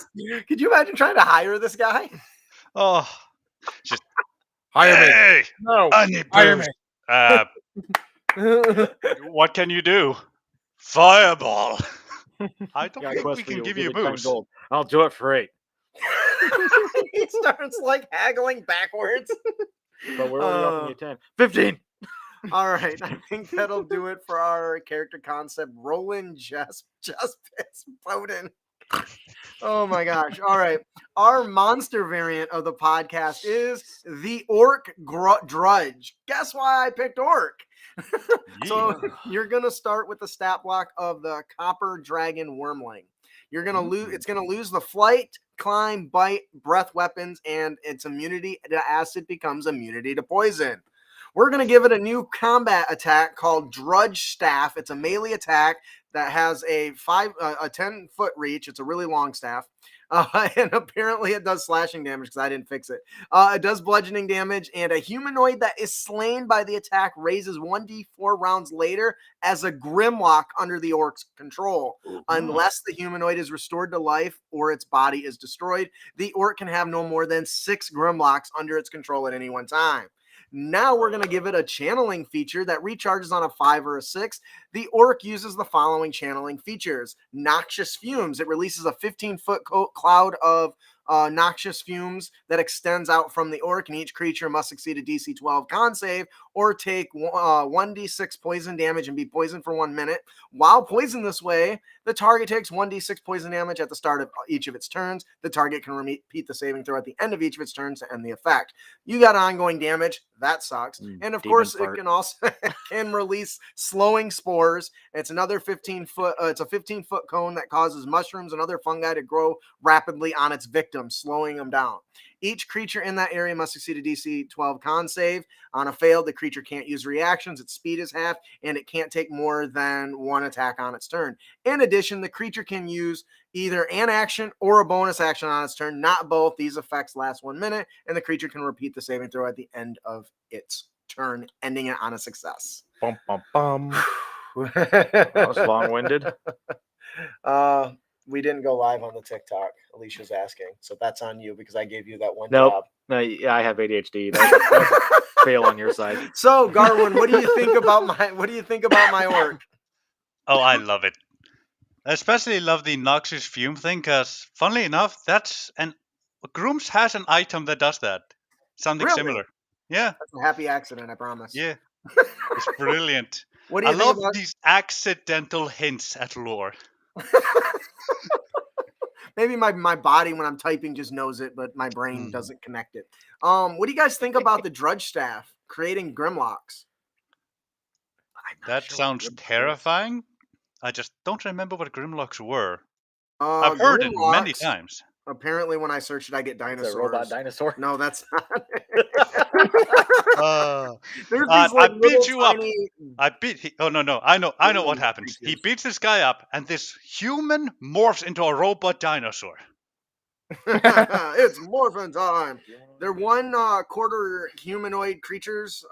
Could you imagine trying to hire this guy? Oh, just Hire me. hey, No. I need Hire booze. me. What can you do? Fireball. I don't Got a think quest we for can you. give We'll you you 10 booze. gold. I'll do it for 8. He starts like haggling backwards. But we're only offering you 10. 15. All right, I think that'll do it for our character concept. Roland just Bowden. Oh my gosh. All right. Our monster variant of the podcast is the Orc Drudge. Guess why I picked Orc? So you're going to start with the stat block of the Copper Dragon Wormling. You're going to lose, it's going to lose the flight, climb, bite, breath weapons, and its immunity to acid becomes immunity to poison. We're going to give it a new combat attack called Drudge Staff. It's a melee attack that has a 10-foot reach. It's a really long staff. And apparently it does slashing damage because I didn't fix it. It does bludgeoning damage, and a humanoid that is slain by the attack raises 1d4 rounds later as a Grimlock under the Orc's control. Unless the humanoid is restored to life or its body is destroyed, the Orc can have no more than 6 Grimlocks under its control at any one time. Now we're going to give it a channeling feature that recharges on a 5 or a 6. The Orc uses the following channeling features. Noxious Fumes. It releases a 15-foot cloud of noxious fumes that extends out from the Orc, and each creature must succeed a DC 12 con save or take 1d6 poison damage and be poisoned for 1 minute. While poisoned this way, the target takes 1d6 poison damage at the start of each of its turns. The target can repeat the saving throw at the end of each of its turns to end the effect. You got ongoing damage. That sucks. And of course, it can also can release slowing spores. It's another 15-foot. It's a 15-foot cone that causes mushrooms and other fungi to grow rapidly on its victim, slowing them down. Each creature in that area must succeed a DC 12 con save. On a failed, the creature can't use reactions. Its speed is half, and it can't take more than 1 attack on its turn. In addition, the creature can use either an action or a bonus action on its turn, not both. These effects last 1 minute, and the creature can repeat the saving throw at the end of its turn, ending it on a success. Bum, bum, bum. That was long-winded. We didn't go live on the TikTok. Alicia's asking, so that's on you because I gave you that one Nope. job. No, yeah, I have ADHD. That's a fail on your side. So, Garwin, what do you think about my orc? Oh, I love it. I especially love the noxious fume thing because, funnily enough, GRUUMSH has an item that does that. Something Really? similar. Yeah. That's a happy accident, I promise. Yeah. It's brilliant. What do I you love think about? these accidental hints at lore. Maybe my body when I'm typing just knows it, but my brain doesn't connect it. What do you guys think about the Drudge Staff creating Grimlocks? That sounds terrifying. I just don't remember what Grimlocks were. I've I've heard it many times. Apparently, when I searched it, I get It's a dinosaurs. robot dinosaur. No, that's not. There's these I like beat little you up. tiny. Oh no! I know what happens. He beats this guy up, and this human morphs into a robot dinosaur. It's morphin' time. They're 1/4 humanoid creatures.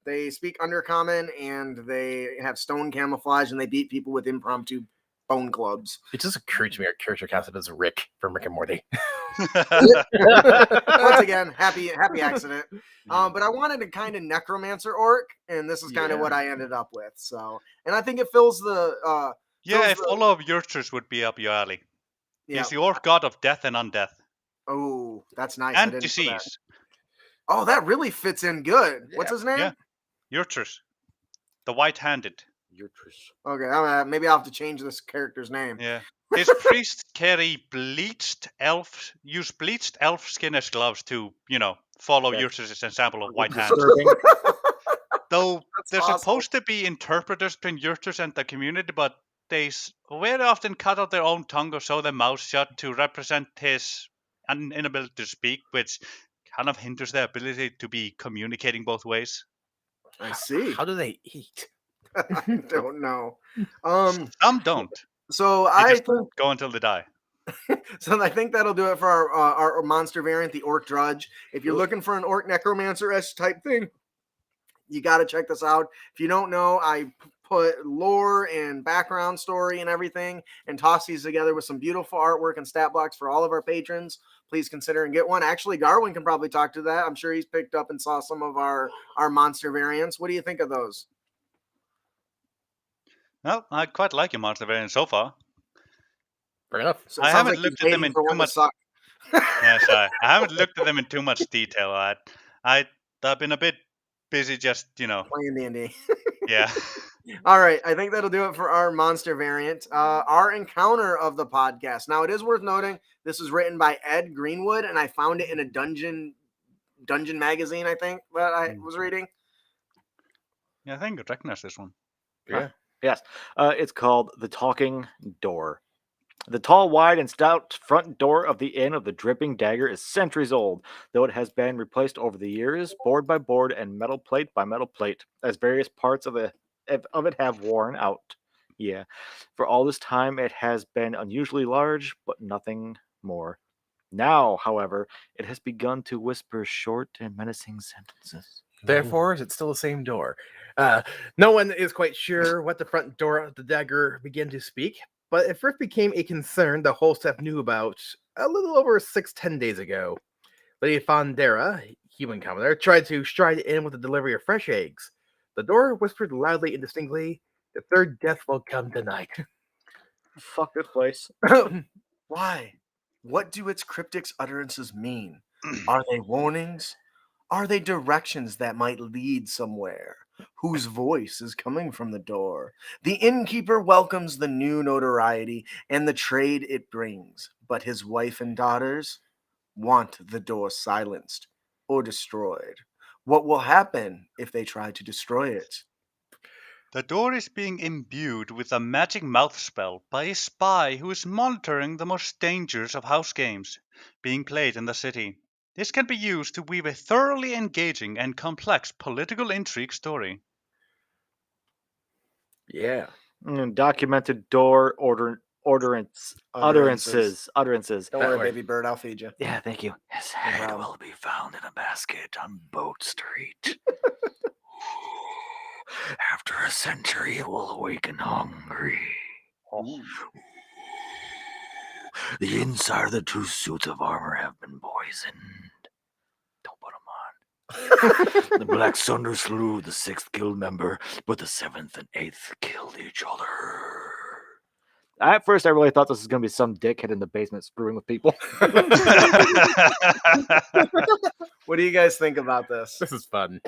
They speak Undercommon and they have stone camouflage and they beat people with impromptu bone clubs. It just occurred to me our character casted as Rick from Rick and Morty. Once again, happy accident. But I wanted a kind of necromancer orc, and this is kind of what I ended up with. So, and I think it fills the Yeah, if all of Yurters would be up your alley. yeah. He's the orc god of death and undeath. Oh, that's nice. I And didn't know that. disease. Oh, that really fits in good. What's his name? Yeah. Yurters. The white-handed. Okay, maybe I'll have to change this character's name. Yeah. His priests carry use bleached elf skin as gloves to, follow Yurters' example of white hand. Though there's supposed to be interpreters between Yurters and the community, but they very often cut out their own tongue or sew their mouth shut to represent his inability to speak, which kind of hinders their ability to be communicating both ways. I see. How do they eat? I don't know. Some don't. So They I just think go until they die. so. I think that'll do it for our monster variant, the Orc Drudge. If you're looking for an Orc Necromancer-esque type thing, you got to check this out. If you don't know, I put lore and background story and everything and toss these together with some beautiful artwork and stat blocks for all of our patrons. Please consider and get one. Actually, Garwin can probably talk to that. I'm sure he's picked up and saw some of our monster variants. What do you think of those? Well, I quite like your monster variant so far. Fair enough. So it I sounds haven't like looked he's at them waiting in for too one to much. suck. Yes, I haven't looked at them in too much detail. I've been a bit busy just, Playing D&D. yeah. All right, I think that'll do it for our monster variant. Our encounter of the podcast. Now, it is worth noting this is written by Ed Greenwood, and I found it in a dungeon magazine, I think, that I was reading. Yeah, I think I recognize this one. Yeah. Yes. It's called The Talking Door. The tall, wide, and stout front door of the Inn of the Dripping Dagger is centuries old, though it has been replaced over the years, board by board and metal plate by metal plate, as various parts of it have worn out. Yeah. For all this time, it has been unusually large, but nothing more. Now, however, it has begun to whisper short and menacing sentences. Therefore, is it still the same door? No one is quite sure what the front door of the dagger began to speak, but it first became a concern the whole staff knew about a little over 10 days ago. Lady Fondera, human commoner, tried to stride in with the delivery of fresh eggs. The door whispered loudly and distinctly, "The third death will come tonight." Fuck this place. Why? What do its cryptic utterances mean? Are they warnings? Are they directions that might lead somewhere? Whose voice is coming from the door? The innkeeper welcomes the new notoriety and the trade it brings, but his wife and daughters want the door silenced or destroyed. What will happen if they try to destroy it? The door is being imbued with a magic mouth spell by a spy who is monitoring the most dangerous of house games being played in the city. This can be used to weave a thoroughly engaging and complex political intrigue story. Yeah. Documented door utterances. Don't worry, Word. baby bird. I'll feed you. Yeah, thank you. His head will be found in a basket on Boat Street. After a century, it will awaken hungry. The inside of the two suits of armor have been poisoned. Don't put them on. The Black Sunder slew the 6th guild member, but the 7th and 8th killed each other. At first, I really thought this was going to be some dickhead in the basement screwing with people. What do you guys think about this? This is fun.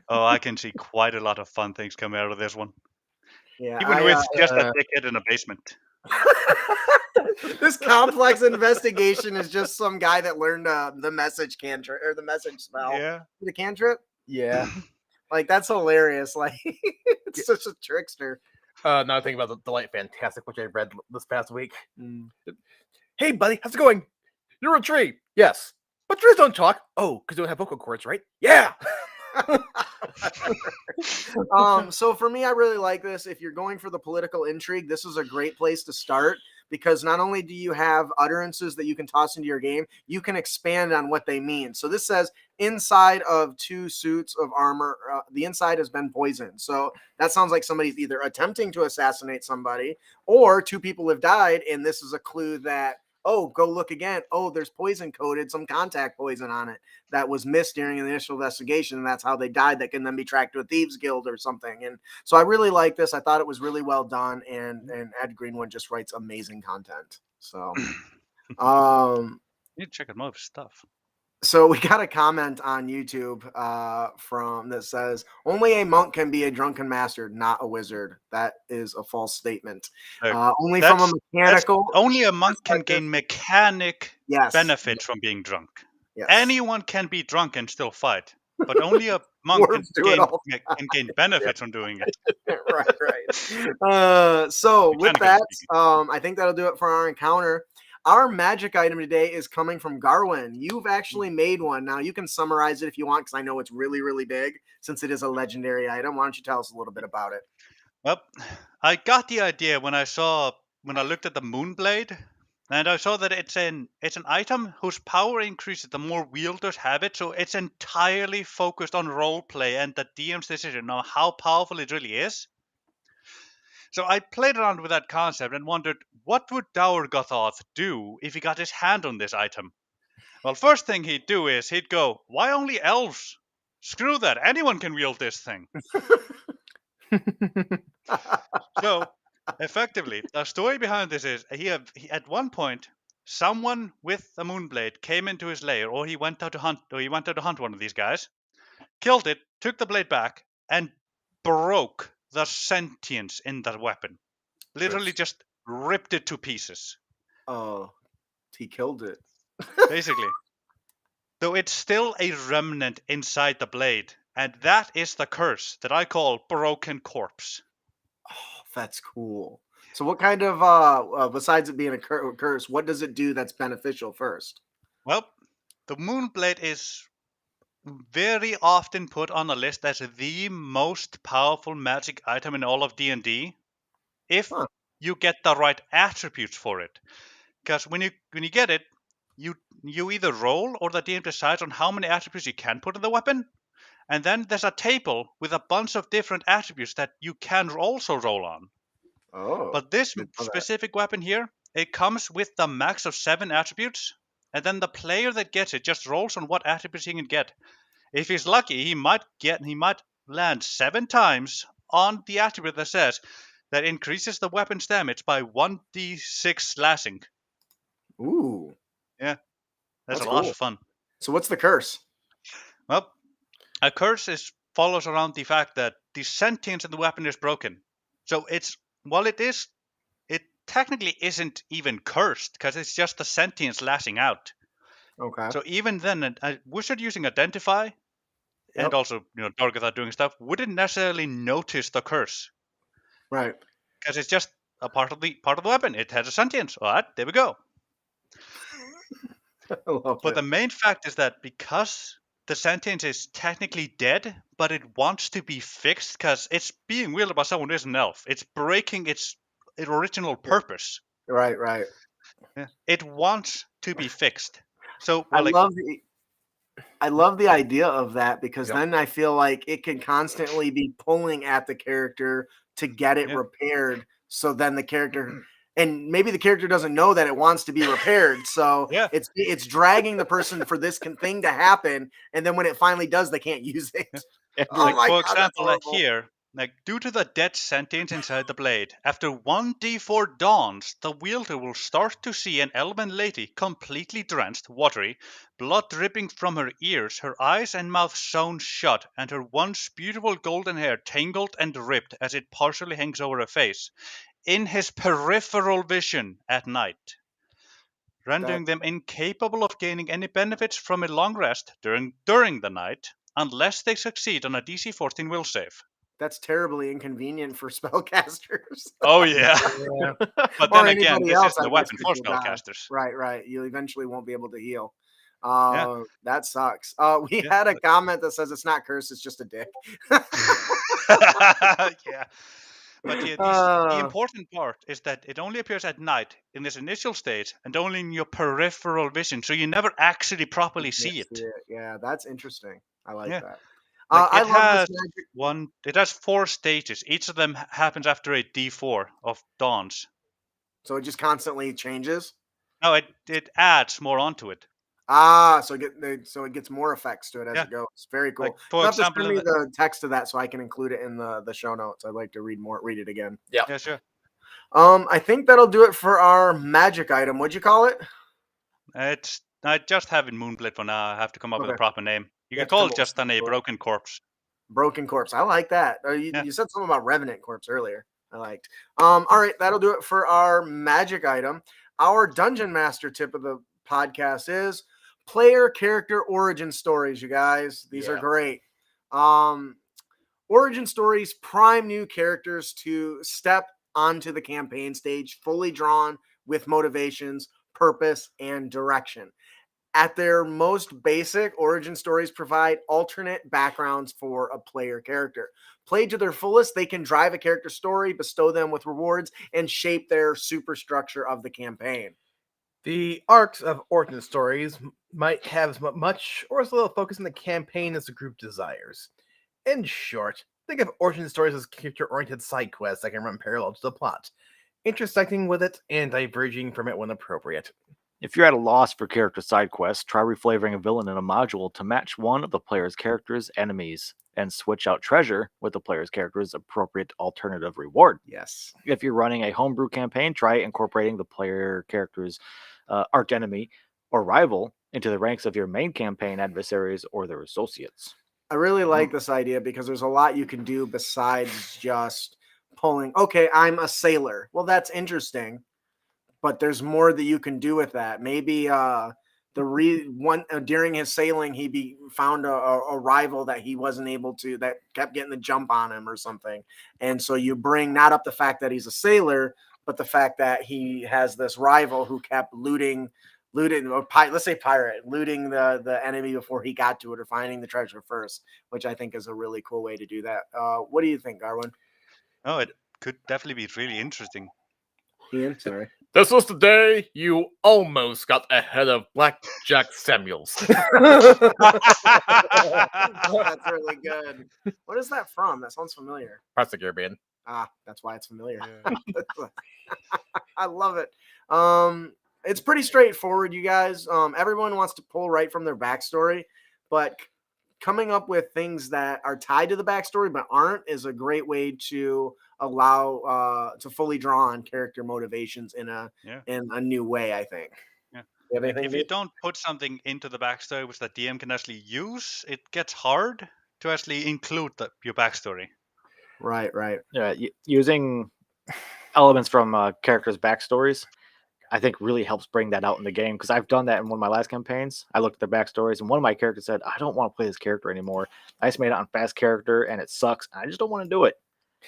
Oh, I can see quite a lot of fun things coming out of this one. Yeah, Even with just a dickhead in a basement. This complex investigation is just some guy that learned the message cantrip or the message spell. Yeah. The cantrip. Yeah. Like that's hilarious. Like it's such a trickster. Now I think about the Delight Fantastic, which I read this past week. Hey, buddy, how's it going? You're a tree. Yes. But trees don't talk. Oh, because you don't have vocal cords, right? Yeah. So for me, I really like this. If you're going for the political intrigue, this is a great place to start because not only do you have utterances that you can toss into your game, you can expand on what they mean. So this says inside of 2 suits of armor, the inside has been poisoned. So that sounds like somebody's either attempting to assassinate somebody, or 2 people have died, and this is a clue that, oh, go look again. Oh, there's poison coated, some contact poison on it that was missed during the initial investigation, and that's how they died. That can then be tracked to a thieves guild or something. And so I really like this. I thought it was really well done, and Ed Greenwood just writes amazing content. So You need to check out more of his stuff. so we got a comment on YouTube from that says, only a monk can be a drunken master, not a wizard. That is a false statement. Only from a mechanical. Only a monk can gain mechanic Yes. benefit from being drunk. Yes. Anyone can be drunk and still fight, but only a monk can gain benefits from doing it. Right. So with that, I think that'll do it for our encounter. Our magic item today is coming from Garwin. You've actually made one. Now you can summarize it if you want, because I know it's really, really big since it is a legendary item. Why don't you tell us a little bit about it? Well, I got the idea when I looked at the Moonblade, and I saw that it's an item whose power increases the more wielders have it. So it's entirely focused on roleplay and the DM's decision on how powerful it really is. So I played around with that concept and wondered, what would Dour Gothoth do if he got his hand on this item? Well, first thing he'd do is he'd go, why only elves? Screw that, anyone can wield this thing. So, effectively, the story behind this is, at one point, someone with a Moonblade came into his lair, or he went out to hunt one of these guys, killed it, took the blade back, and broke the sentience in that weapon. Literally just ripped it to pieces. Oh, he killed it. Basically. Though it's still a remnant inside the blade. And that is the curse that I call Broken Corpse. Oh, that's cool. So what kind of, besides it being a curse, what does it do that's beneficial first? Well, the Moonblade is very often put on a list as the most powerful magic item in all of D&D if you get the right attributes for it. Because when you get it, you either roll or the DM decides on how many attributes you can put in the weapon, and then there's a table with a bunch of different attributes that you can also roll on. Oh, but this specific weapon here, it comes with the max of 7 attributes, and then the player that gets it just rolls on what attributes he can get. If he's lucky, he might land 7 times on the attribute that says that increases the weapon's damage by 1d6 slashing. Ooh. Yeah. That's a lot of fun. So what's the curse? Well, a curse follows around the fact that the sentience in the weapon is broken. So it technically isn't even cursed, because it's just the sentience lashing out. Okay. So even then, a wizard using Identify and also Dargathar doing stuff wouldn't necessarily notice the curse. Right. Because it's just a part of the weapon. It has a sentience. All right, there we go. But the main fact is that because the sentience is technically dead, but it wants to be fixed because it's being wielded by someone who isn't an elf. It's breaking its original purpose. Right. Yeah. It wants to be fixed. So I love the idea of that, because then I feel like it can constantly be pulling at the character to get it repaired. So then the character, and maybe the character doesn't know that it wants to be repaired. So it's dragging the person for this thing to happen. And then when it finally does, they can't use it. For example, here, due to the dead sentience inside the blade, after 1d4 dawns, the wielder will start to see an elven lady completely drenched, watery, blood dripping from her ears, her eyes and mouth sewn shut, and her once beautiful golden hair tangled and ripped as it partially hangs over her face, in his peripheral vision at night, rendering them incapable of gaining any benefits from a long rest during the night, unless they succeed on a DC 14 will save. That's terribly inconvenient for spellcasters. Oh, yeah. But then again, this is the weapon for spellcasters. Right. You eventually won't be able to heal. That sucks. We had a comment that says it's not cursed, it's just a dick. Yeah. But yeah, the important part is that it only appears at night in this initial stage and only in your peripheral vision, so you never actually properly see it. Yeah, that's interesting. I like Yeah. that. Like I it love has this magic. it has 4 stages. Each of them happens after a D4 of dawns. So it just constantly changes. No, it adds more onto it. So it gets more effects to it as Yeah. it goes. Very cool. Like, for You'll have to example, send me in the text of that so I can include it in the show notes. I'd like to read it again. Yeah, sure. I think that'll do it for our magic item. What'd you call it? I just have it Moonblade for now. I have to come up with a Okay. proper name. You Yeah, can call come it up just with a something. broken corpse. Broken corpse. I like that. Yeah. You said something about revenant corpse earlier. I liked. All right, that'll do it for our magic item. Our dungeon master tip of the podcast is player character origin stories. You guys, these are great. Origin stories prime new characters to step onto the campaign stage, fully drawn with motivations, purpose, and direction. At their most basic, origin stories provide alternate backgrounds for a player character. Played to their fullest, they can drive a character story, bestow them with rewards, and shape their superstructure of the campaign. The arcs of origin stories might have as much or as little focus on the campaign as the group desires. In short, think of origin stories as character-oriented side quests that can run parallel to the plot, intersecting with it and diverging from it when appropriate. If you're at a loss for character side quests, try reflavoring a villain in a module to match one of the player's character's enemies, and switch out treasure with the player's character's appropriate alternative reward. Yes. If you're running a homebrew campaign, try incorporating the player character's arch enemy or rival into the ranks of your main campaign adversaries or their associates. I really like this idea because there's a lot you can do besides just pulling, okay, I'm a sailor. Well, that's interesting, but there's more that you can do with that. Maybe during his sailing, he found a rival that he wasn't able to, that kept getting the jump on him or something. And so you bring not up the fact that he's a sailor, but the fact that he has this rival who kept looting, or let's say pirate, looting the enemy before he got to it, or finding the treasure first, which I think is a really cool way to do that. What do you think, Garwin? Oh, it could definitely be really interesting. Ian, sorry. This was the day you almost got ahead of Blackjack Samuels. That's really good. What is that from? That sounds familiar. Parts of the Caribbean. That's why it's familiar. I love it. It's pretty straightforward, you guys. Everyone wants to pull right from their backstory, but coming up with things that are tied to the backstory but aren't is a great way to allow to fully draw on character motivations in a new way, I think. Yeah. You If you don't put something into the backstory which the DM can actually use, it gets hard to actually include your backstory. Right. Yeah, using elements from characters' backstories, I think really helps bring that out in the game, because I've done that in one of my last campaigns. I looked at their backstories, and one of my characters said, I don't want to play this character anymore. I just made it on fast character, and it sucks. I just don't want to do it.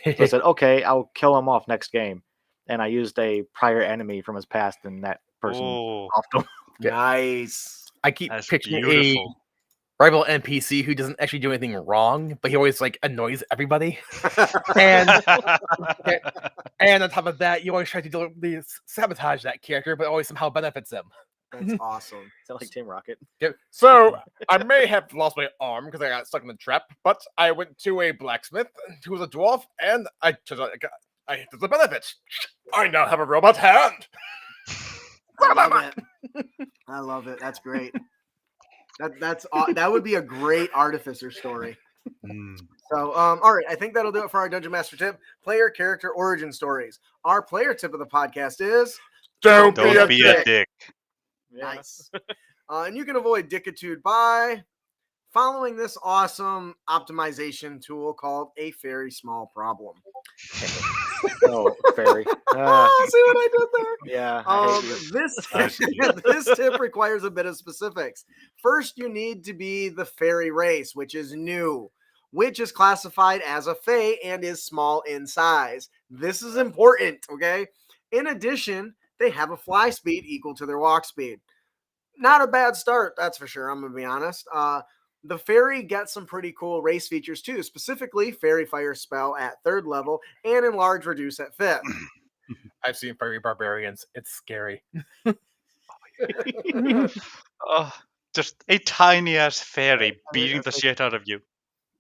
So I said, okay, I'll kill him off next game. And I used a prior enemy from his past, and that person offed him. Nice. I keep That's picturing beautiful. a rival NPC who doesn't actually do anything wrong, but he always annoys everybody. and on top of that, you always try to sabotage that character, but always somehow benefits him. That's awesome. Sound like Team Rocket. So I may have lost my arm because I got stuck in the trap, but I went to a blacksmith who was a dwarf, and I hit the benefits. I now have a robot hand. I love it. That's great. That would be a great artificer story. So, all right, I think that'll do it for our Dungeon Master tip. Player character origin stories. Our player tip of the podcast is Don't be a dick. Nice. And you can avoid dickitude by following this awesome optimization tool called a very small problem. Oh, fairy. See what I did there? Yeah. I hate you. This tip requires a bit of specifics. First, you need to be the fairy race, which is new, which is classified as a fae and is small in size. This is important, okay? In addition, they have a fly speed equal to their walk speed. Not a bad start, that's for sure. I'm going to be honest. the fairy gets some pretty cool race features too, specifically fairy fire spell at 3rd level and enlarge reduce at 5th. I've seen furry barbarians. It's scary. Oh, just a tiny ass fairy I beating the think- shit out of you.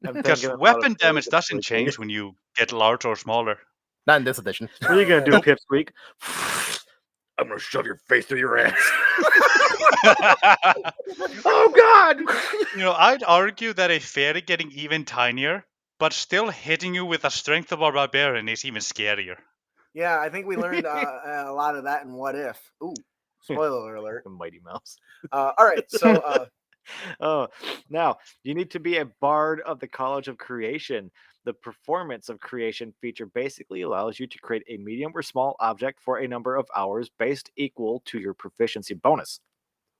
I'm Because thinking about weapon a fairy damage that's doesn't really change big. when you get larger or smaller. Not in this edition. What are you gonna do, Nope. Pipsqueak? I'm gonna shove your face through your ass. Oh God! I'd argue that a fairy getting even tinier, but still hitting you with the strength of a barbarian is even scarier. Yeah, I think we learned a lot of that in What If. Ooh, spoiler alert. The Mighty Mouse. All right, so Oh, now you need to be a bard of the College of Creation. The performance of creation feature basically allows you to create a medium or small object for a number of hours based equal to your proficiency bonus.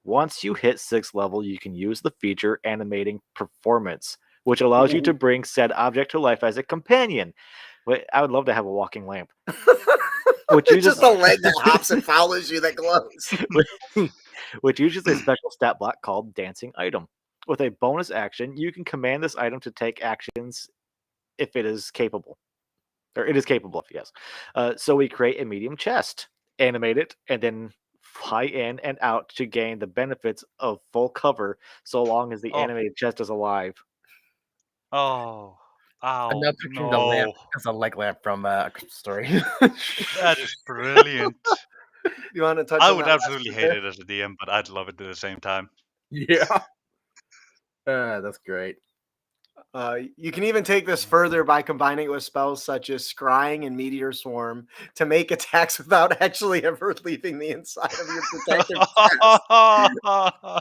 Once you hit 6th level, you can use the feature animating performance, which allows you to bring said object to life as a companion. I would love to have a walking lamp. Which it's just a leg that hops and follows you that glows. which uses a special stat block called Dancing Item. With a bonus action, you can command this item to take actions if it is capable. Or it is capable of, yes. So we create a medium chest, animate it, and then fly in and out to gain the benefits of full cover so long as the Oh. animated chest is alive. Oh, I'm ow, now picturing the lamp no. as a leg lamp from a Christmas Story. That's brilliant. You want to touch I on would that last absolutely bit hate there? it as a DM, but I'd love it at the same time. Yeah. That's great. You can even take this further by combining it with spells such as Scrying and Meteor Swarm to make attacks without actually ever leaving the inside of your protective chest.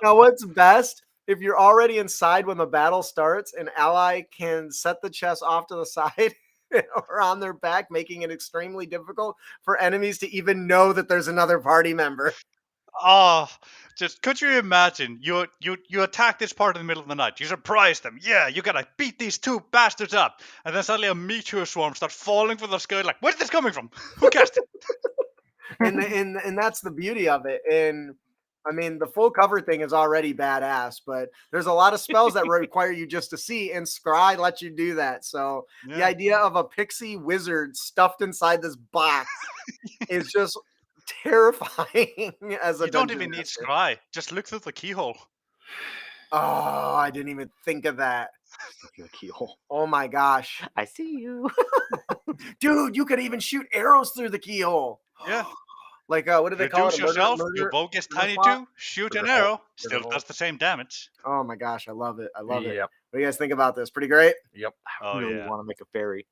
Now, what's best, if you're already inside when the battle starts, an ally can set the chest off to the side or on their back, making it extremely difficult for enemies to even know that there's another party member. Oh, just could you imagine? You attack this part in the middle of the night. You surprise them. Yeah, you gotta beat these 2 bastards up, and then suddenly a meteor swarm starts falling from the sky. Like, where's this coming from? Who cast it? And that's the beauty of it. And I mean, the full cover thing is already badass, but there's a lot of spells that require you just to see, and Scry lets you do that. So the Yeah. idea of a pixie wizard stuffed inside this box is just terrifying as a You don't dungeon even need master. scry. Just look through the keyhole. Oh, I didn't even think of that. Your keyhole. Oh my gosh. I see you. Dude, you could even shoot arrows through the keyhole. Yeah. Like what do they call Reduce it? A murder- yourself. murder- Your bow gets murder tiny plot? too. Shoot an Murder hole. arrow. Murder Still hole. does the same damage. Oh my gosh, I love it. I love it. Yep. What do you guys think about this? Pretty great. Yep. I Oh, really yeah. want to make a fairy.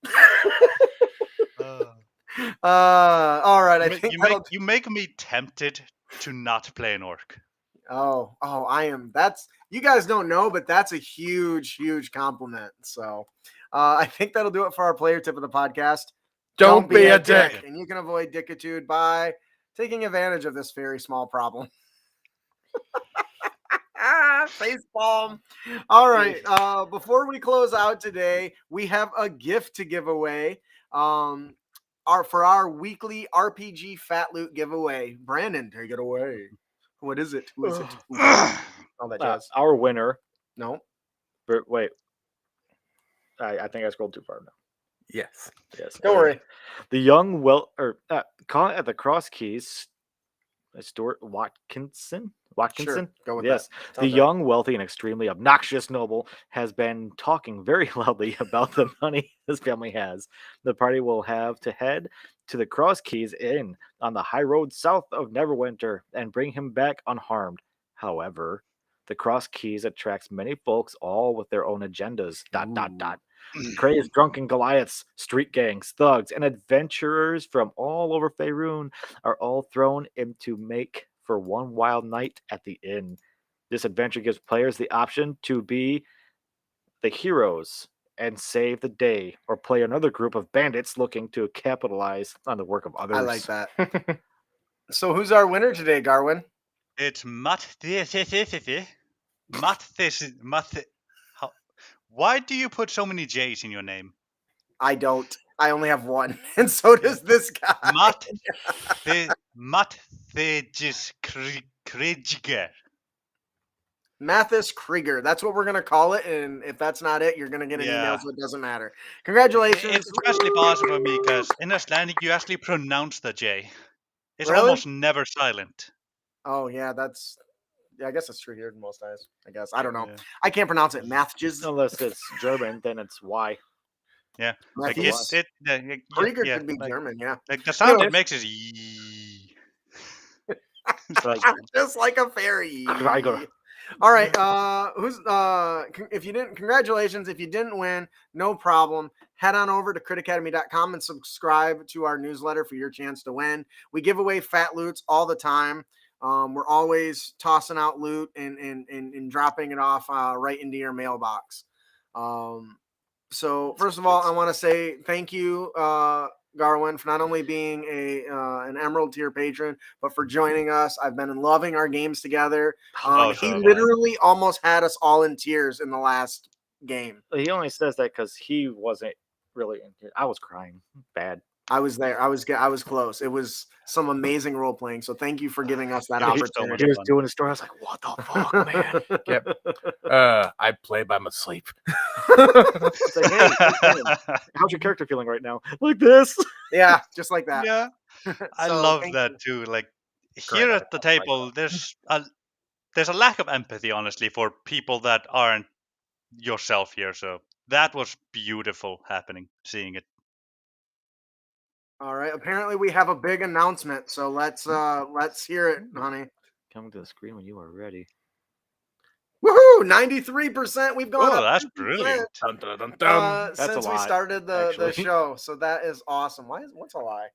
All right. I You, think you that'll make you make me tempted to not play an orc. Oh, I am. That's you guys don't know, but that's a huge, huge compliment. So, I think that'll do it for our player tip of the podcast. Don't be a dick. and you can avoid dickitude by taking advantage of this very small problem. Face palm. All right. Before we close out today, we have a gift to give away. For our weekly RPG Fat Loot giveaway. Brandon, take it away. What is it? Who is it? All that jazz. Our winner. No. Wait. I think I scrolled too far now. Yes. Yes. Don't worry. The young calling at the cross keys. Stuart Watkinson. Sure. Go with Yes. that. The Sounds right. young, wealthy, and extremely obnoxious noble has been talking very loudly about the money his family has. The party will have to head to the Cross Keys Inn on the high road south of Neverwinter and bring him back unharmed. However, the Cross Keys attracts many folks, all with their own agendas. ... Crazed drunken Goliaths, street gangs, thugs, and adventurers from all over Faerun are all thrown into make for one wild night at the inn. This adventure gives players the option to be the heroes and save the day, or play another group of bandits looking to capitalize on the work of others. I like that. So, who's our winner today, Garwin? It's Why do you put so many J's in your name? I don't. I only have one, and so does this guy. Matt Krejger. Mathis Krieger. That's what we're gonna call it. And if that's not it, you're gonna get an Yeah. email, so it doesn't matter. Congratulations. It's especially possible for me because in Icelandic you actually pronounce the J. It's Really? almost never silent. Oh yeah, I guess that's true here in most eyes. I guess I don't know. Yeah. I can't pronounce it. Mathjes. Unless it's German, then it's Y. Yeah. Like Mathjes. Krieger yeah, could be like, German. Yeah. like the sound Anyways. it makes is yee. Like, Just like a fairy. Gregor. All right. Congratulations. If you didn't win, no problem. Head on over to critacademy.com and subscribe to our newsletter for your chance to win. We give away fat loots all the time. We're always tossing out loot and dropping it off right into your mailbox. So first of all, I want to say thank you, Garwin, for not only being an Emerald tier patron, but for joining us. I've been loving our games together. He literally almost had us all in tears in the last game. He only says that because he wasn't really in here. I was crying bad. I was there. I was close. It was some amazing role playing. So thank you for giving us that It was so much opportunity. He was fun. doing the story. I was like, what the fuck, man? Yep. I play by my sleep. It's like, hey, how's your character feeling right now? Like this. Yeah, just like that. Yeah, I So, love thank that too. Like here at the table, there's a lack of empathy, honestly, for people that aren't yourself here. So that was beautiful happening, seeing it. All right. Apparently, we have a big announcement. So let's hear it, honey. Coming to the screen when you are ready. Woohoo! 93%. We've gone Oh, up. that's 50%, brilliant. Dun, dun, dun, dun. That's a since we lot, started the actually. show. So that is awesome. What's a lie?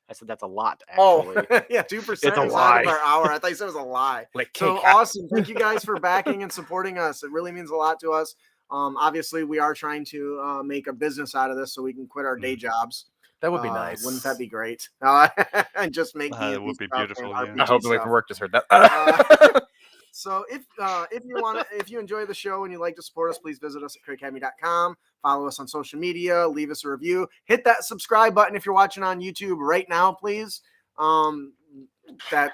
I said that's a lot, Oh, actually. yeah, 2% It's a inside lie. of our hour. I thought you said it was a lie. Like So cake. awesome. Thank you guys for backing and supporting us. It really means a lot to us. Obviously, we are trying to make a business out of this so we can quit our day jobs. That would be nice. Wouldn't that be great? And just make That would be beautiful, yeah. I hope the way from work just heard that. So if you enjoy the show and you'd like to support us, please visit us at critacademy.com. Follow us on social media, leave us a review, hit that subscribe button if you're watching on YouTube right now, please. That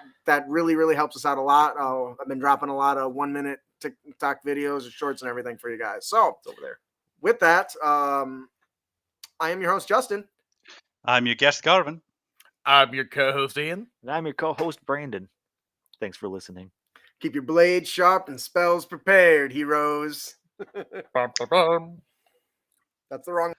really helps us out a lot. I've been dropping a lot of 1 minute TikTok videos and shorts and everything for you guys. So It's over there. with that, I am your host, Justin. I'm your guest, Garvin. I'm your co-host, Ian. And I'm your co-host, Brandon. Thanks for listening. Keep your blades sharp and spells prepared, heroes. Bum, bum, bum. That's the wrong